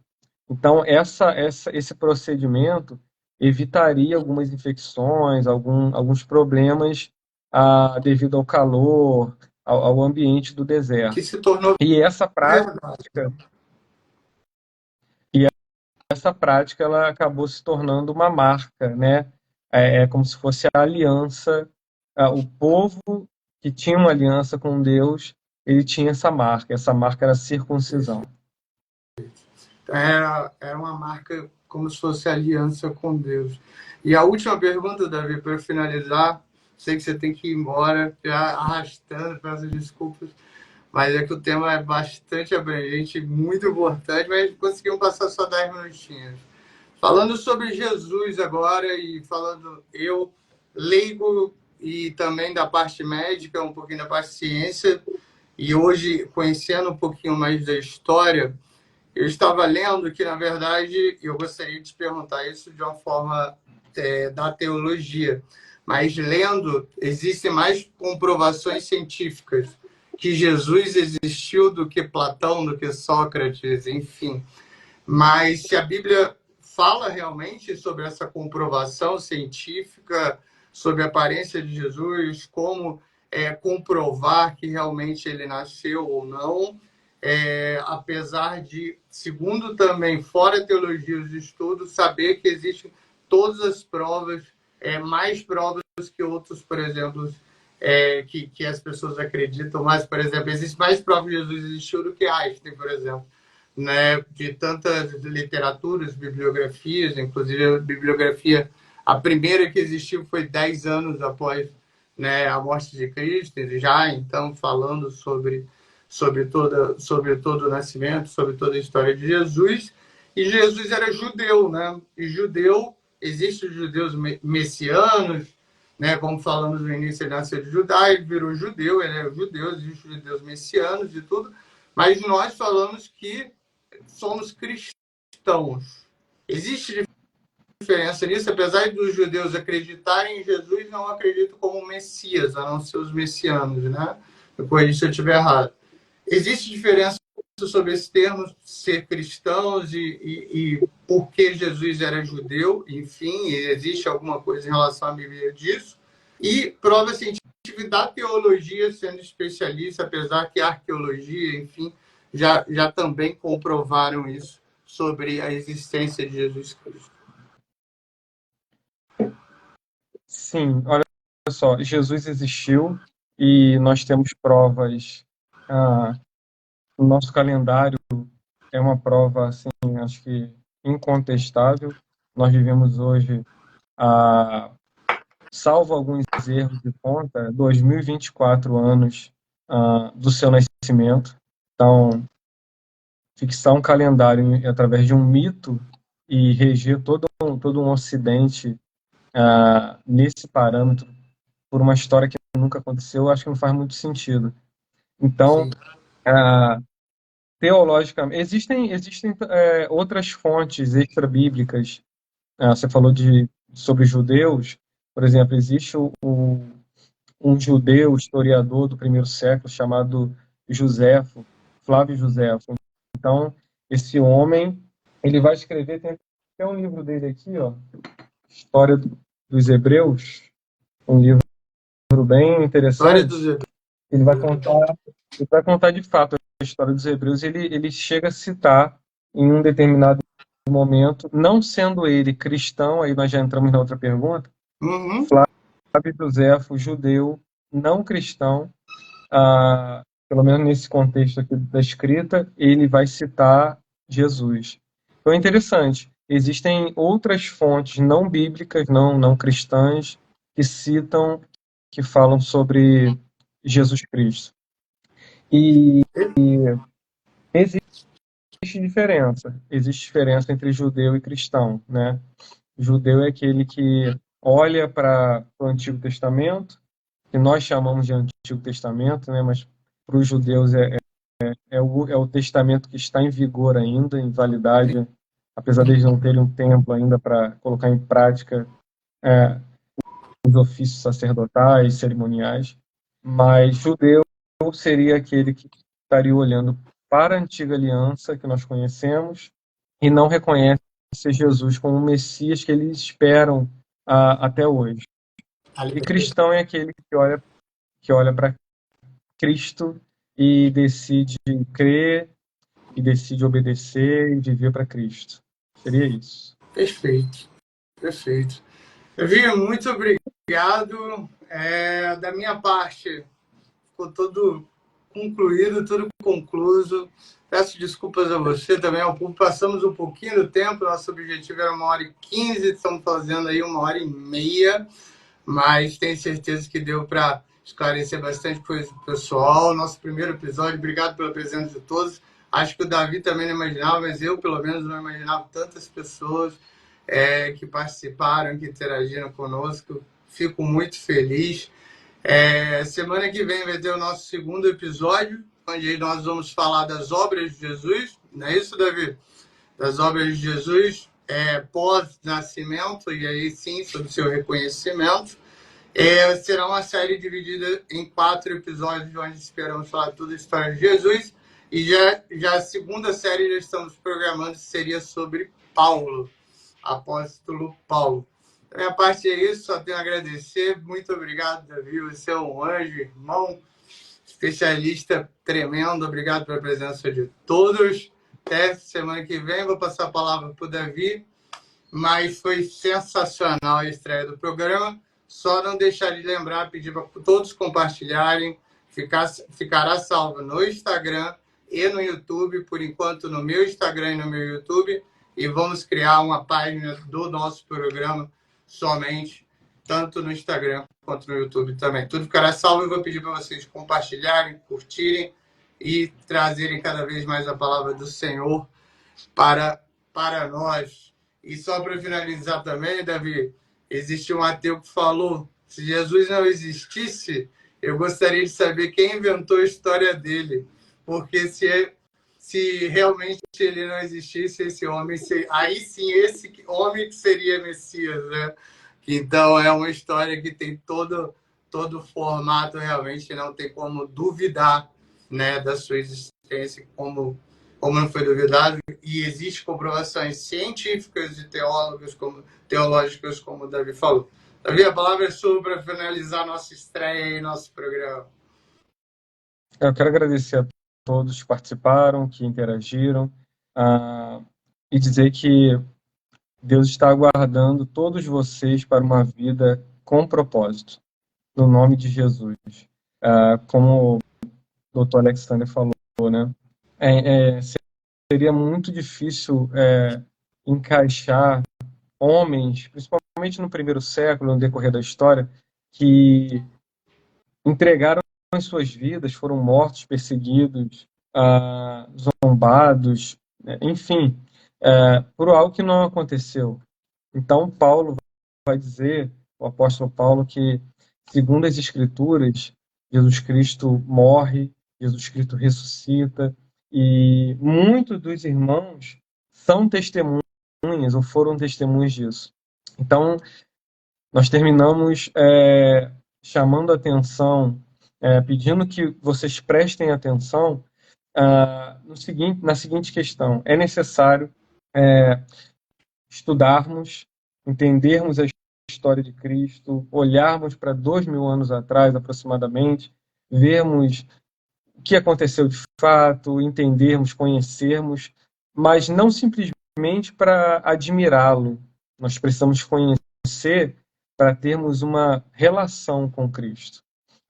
então esse procedimento evitaria algumas infecções, alguns problemas devido ao calor, ao ambiente do deserto. Que se tornou e essa prática ela acabou se tornando uma marca, né? Como se fosse a aliança. O povo que tinha uma aliança com Deus, ele tinha essa marca era a circuncisão. Era uma marca como se fosse aliança com Deus. E a última pergunta, Davi, para finalizar, sei que você tem que ir embora, já arrastando, peço desculpas, mas é que o tema é bastante abrangente, muito importante, mas conseguimos passar só 10 minutinhos. Falando sobre Jesus agora, e falando eu, leigo, e também da parte médica, um pouquinho da parte ciência, e hoje, conhecendo um pouquinho mais da história, eu estava lendo que, na verdade, eu gostaria de te perguntar isso de uma forma da teologia, mas lendo, existem mais comprovações científicas que Jesus existiu do que Platão, do que Sócrates, enfim. Mas se a Bíblia fala realmente sobre essa comprovação científica, sobre a aparência de Jesus, como comprovar que realmente ele nasceu ou não, apesar de, segundo também, fora a teologia, os estudos, saber que existem todas as provas, mais provas que outros, por exemplo, que as pessoas acreditam, mas, por exemplo, existe mais prova que Jesus existiu do que Einstein, por exemplo, né? De tantas literaturas, bibliografias, inclusive a bibliografia, a primeira que existiu foi 10 anos após, né, a morte de Cristo, já então falando sobre todo o nascimento, sobre toda a história de Jesus. E Jesus era judeu, né? E judeu, existem os judeus messianos, né? Como falamos no início, ele nasceu de Judá, ele virou judeu, ele é judeu, existem judeus messianos e tudo, mas nós falamos que somos cristãos. Existe diferença nisso, apesar dos judeus acreditarem em Jesus, não acreditam como Messias, a não ser os messianos, né? Me corrija se eu estiver errado. Existe diferença sobre esse termo, ser cristãos e por que Jesus era judeu, enfim, existe alguma coisa em relação à Bíblia disso. E prova científica da teologia, sendo especialista, apesar que a arqueologia, enfim, já também comprovaram isso sobre a existência de Jesus Cristo. Sim, olha só, Jesus existiu e nós temos provas. O nosso calendário é uma prova, assim, acho que incontestável. Nós vivemos hoje, salvo alguns erros de conta, 2024 anos do seu nascimento. Então, fixar um calendário através de um mito e reger todo um ocidente nesse parâmetro por uma história que nunca aconteceu, acho que não faz muito sentido. Então, teologicamente, existem outras fontes extra-bíblicas. Você falou sobre judeus, por exemplo, existe um judeu historiador do primeiro século chamado Joséfo, Flávio Joséfo. Então, esse homem, ele vai escrever, tem até um livro dele aqui, ó, História dos Hebreus, um livro bem interessante. Ele vai contar de fato a história dos Hebreus. Ele chega a citar em um determinado momento, não sendo ele cristão, aí nós já entramos na outra pergunta, Flávio Joséfo, judeu, não cristão, pelo menos nesse contexto aqui da escrita, ele vai citar Jesus. Então é interessante. Existem outras fontes não bíblicas, não cristãs, que falam sobre Jesus Cristo. E existe diferença entre judeu e cristão, né? Judeu é aquele que olha para o Antigo Testamento, que nós chamamos de Antigo Testamento, né? Mas para os judeus é o testamento que está em vigor ainda, em validade, apesar de eles não terem um templo ainda para colocar em prática os ofícios sacerdotais, cerimoniais. Mas judeu seria aquele que estaria olhando para a antiga aliança que nós conhecemos e não reconhece Jesus como o Messias que eles esperam até hoje. E cristão é aquele que olha para Cristo e decide crer e decide obedecer e viver para Cristo. Seria isso. Perfeito. Levinho, muito obrigado. Da minha parte, ficou tudo concluído, tudo concluso. Peço desculpas a você também, passamos um pouquinho do tempo, nosso objetivo era 1h15, estamos fazendo aí 1h30, mas tenho certeza que deu para esclarecer bastante coisa pro pessoal. Nosso primeiro episódio, obrigado pela presença de todos. Acho que o Davi também não imaginava, mas eu, pelo menos, não imaginava tantas pessoas que participaram, que interagiram conosco. Fico muito feliz. Semana que vem vai ter o nosso segundo episódio, onde nós vamos falar das obras de Jesus. Não é isso, Davi? Das obras de Jesus pós-nascimento, e aí sim, sobre o seu reconhecimento. Será uma série dividida em 4 episódios, onde esperamos falar toda a história de Jesus. E já a segunda série já estamos programando seria sobre Paulo, apóstolo Paulo. Da minha parte é isso, só tenho a agradecer. Muito obrigado, Davi. Você é um anjo, irmão, especialista tremendo. Obrigado pela presença de todos. Até semana que vem, vou passar a palavra para o Davi. Mas foi sensacional a estreia do programa. Só não deixar de lembrar, pedir para todos compartilharem. Ficará salvo no Instagram e no YouTube, por enquanto no meu Instagram e no meu YouTube. E vamos criar uma página do nosso programa somente, tanto no Instagram quanto no YouTube também. Tudo ficará salvo. Eu vou pedir para vocês compartilharem, curtirem e trazerem cada vez mais a palavra do Senhor para nós. E só para finalizar também, Davi, existe um ateu que falou: se Jesus não existisse, eu gostaria de saber quem inventou a história dele. Porque se realmente ele não existisse, esse homem, aí sim, esse homem que seria Messias, né? Então, é uma história que tem todo formato, realmente não tem como duvidar, né, da sua existência, como não foi duvidado, e existem comprovações científicas e teológicas, como o Davi falou. Davi, a palavra é sua para finalizar nossa estreia e nosso programa. Eu quero agradecer a todos que participaram, que interagiram, e dizer que Deus está aguardando todos vocês para uma vida com propósito, no nome de Jesus. Como o Dr. Alexander falou, né? Seria muito difícil encaixar homens, principalmente no primeiro século, no decorrer da história, que entregaram as suas vidas, foram mortos, perseguidos, zombados, enfim, por algo que não aconteceu. Então, Paulo vai dizer, o apóstolo Paulo, que, segundo as Escrituras, Jesus Cristo morre, Jesus Cristo ressuscita, e muitos dos irmãos são testemunhas ou foram testemunhas disso. Então, nós terminamos chamando a atenção, pedindo que vocês prestem atenção na seguinte questão: é necessário estudarmos, entendermos a história de Cristo, olharmos para 2000 anos atrás, aproximadamente, vermos o que aconteceu de fato, entendermos, conhecermos, mas não simplesmente para admirá-lo. Nós precisamos conhecer para termos uma relação com Cristo.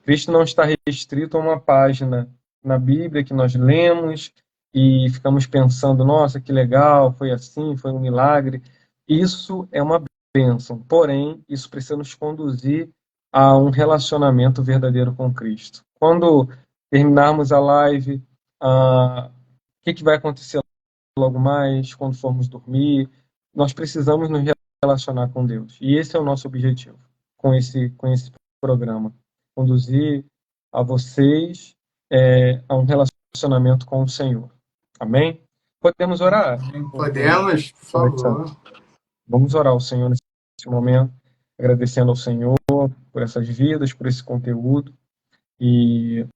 Cristo não está restrito a uma página na Bíblia que nós lemos e ficamos pensando: nossa, que legal, foi assim, foi um milagre. Isso é uma bênção, porém, isso precisa nos conduzir a um relacionamento verdadeiro com Cristo. Quando terminarmos a live, o que vai acontecer logo mais, quando formos dormir? Nós precisamos nos relacionar com Deus. E esse é o nosso objetivo com esse programa. Conduzir a vocês a um relacionamento com o Senhor. Amém? Podemos orar? Podemos, por favor. Vamos orar ao Senhor nesse momento, agradecendo ao Senhor por essas vidas, por esse conteúdo, e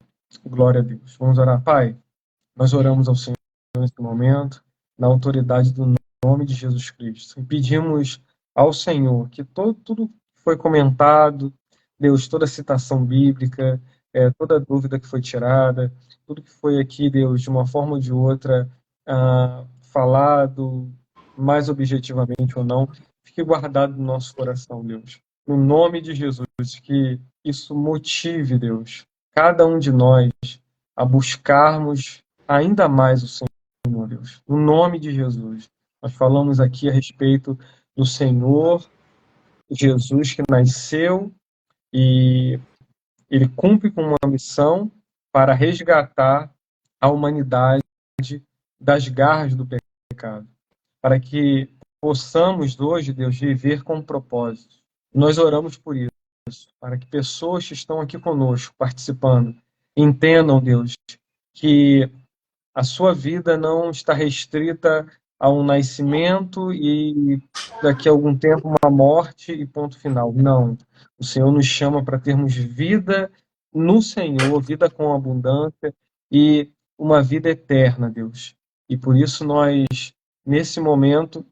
glória a Deus. Vamos orar. Pai, nós oramos ao Senhor nesse momento, na autoridade do nome de Jesus Cristo, e pedimos ao Senhor que tudo que foi comentado, Deus, toda citação bíblica, toda dúvida que foi tirada, tudo que foi aqui, Deus, de uma forma ou de outra, falado, mais objetivamente ou não, fique guardado no nosso coração, Deus. No nome de Jesus, que isso motive, Deus, cada um de nós a buscarmos ainda mais o Senhor, Deus. No nome de Jesus. Nós falamos aqui a respeito do Senhor Jesus, que nasceu e ele cumpre com uma missão para resgatar a humanidade das garras do pecado, para que possamos hoje, Deus, viver com propósito. Nós oramos por isso, para que pessoas que estão aqui conosco, participando, entendam, Deus, que a sua vida não está restrita a um nascimento e daqui a algum tempo uma morte e ponto final. Não. O Senhor nos chama para termos vida no Senhor, vida com abundância, e uma vida eterna, Deus. E por isso nós, nesse momento,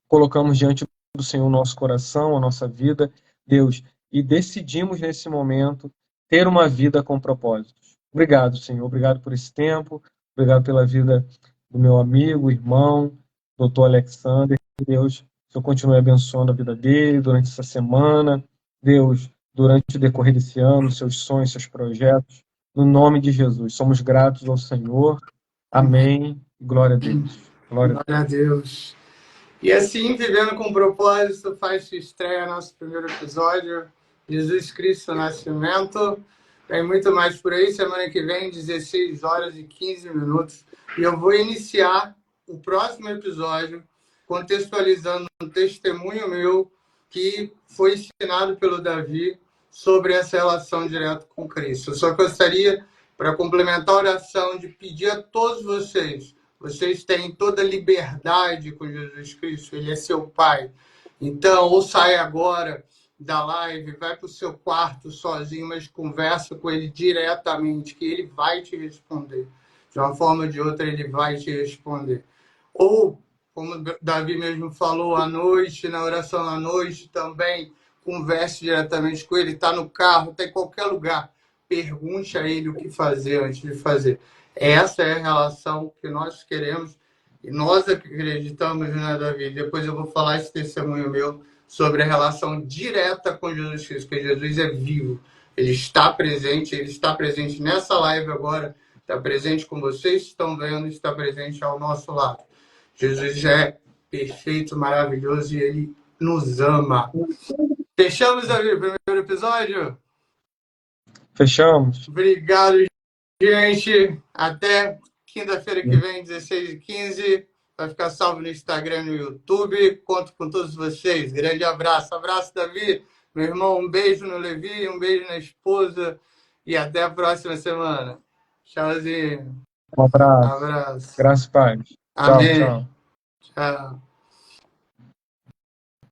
colocamos diante do Senhor o nosso coração, a nossa vida, Deus, e decidimos nesse momento ter uma vida com propósitos. Obrigado, Senhor. Obrigado por esse tempo. Obrigado pela vida do meu amigo, irmão, doutor Alexander. Deus, o Senhor continue abençoando a vida dele durante essa semana. Deus, durante o decorrer desse ano, seus sonhos, seus projetos. No nome de Jesus. Somos gratos ao Senhor. Amém. Glória a Deus. Glória a Deus. Glória a Deus. E assim, Vivendo com Propósito, faz sua estreia nosso primeiro episódio, Jesus Cristo Nascimento. Tem muito mais por aí, semana que vem, 16 horas e 15 minutos. E eu vou iniciar o próximo episódio contextualizando um testemunho meu que foi ensinado pelo Davi sobre essa relação direta com Cristo. Eu só gostaria, para complementar a oração, de pedir a todos vocês têm toda a liberdade com Jesus Cristo, Ele é seu Pai. Então, ou sai agora da live, vai para o seu quarto sozinho, mas conversa com Ele diretamente, que Ele vai te responder. De uma forma ou de outra, Ele vai te responder. Ou, como Davi mesmo falou, à noite, na oração à noite também, converse diretamente com Ele. Está no carro, está em qualquer lugar. Pergunte a Ele o que fazer antes de fazer. Essa é a relação que nós queremos e nós acreditamos, né, Davi? Depois eu vou falar esse testemunho meu sobre a relação direta com Jesus Cristo, porque Jesus é vivo, ele está presente nessa live agora, está presente com vocês que estão vendo, está presente ao nosso lado. Jesus é perfeito, maravilhoso e ele nos ama. Fechamos, Davi, o primeiro episódio? Fechamos. Obrigado, gente. Até quinta-feira que vem, 16h15. Vai ficar salvo no Instagram e no YouTube. Conto com todos vocês. Grande abraço. Abraço, Davi. Meu irmão, um beijo no Levi, um beijo na esposa. E até a próxima semana. Tchauzinho. Um abraço. Abraço. Graças a Deus. Tchau, Amém. tchau. Tchau.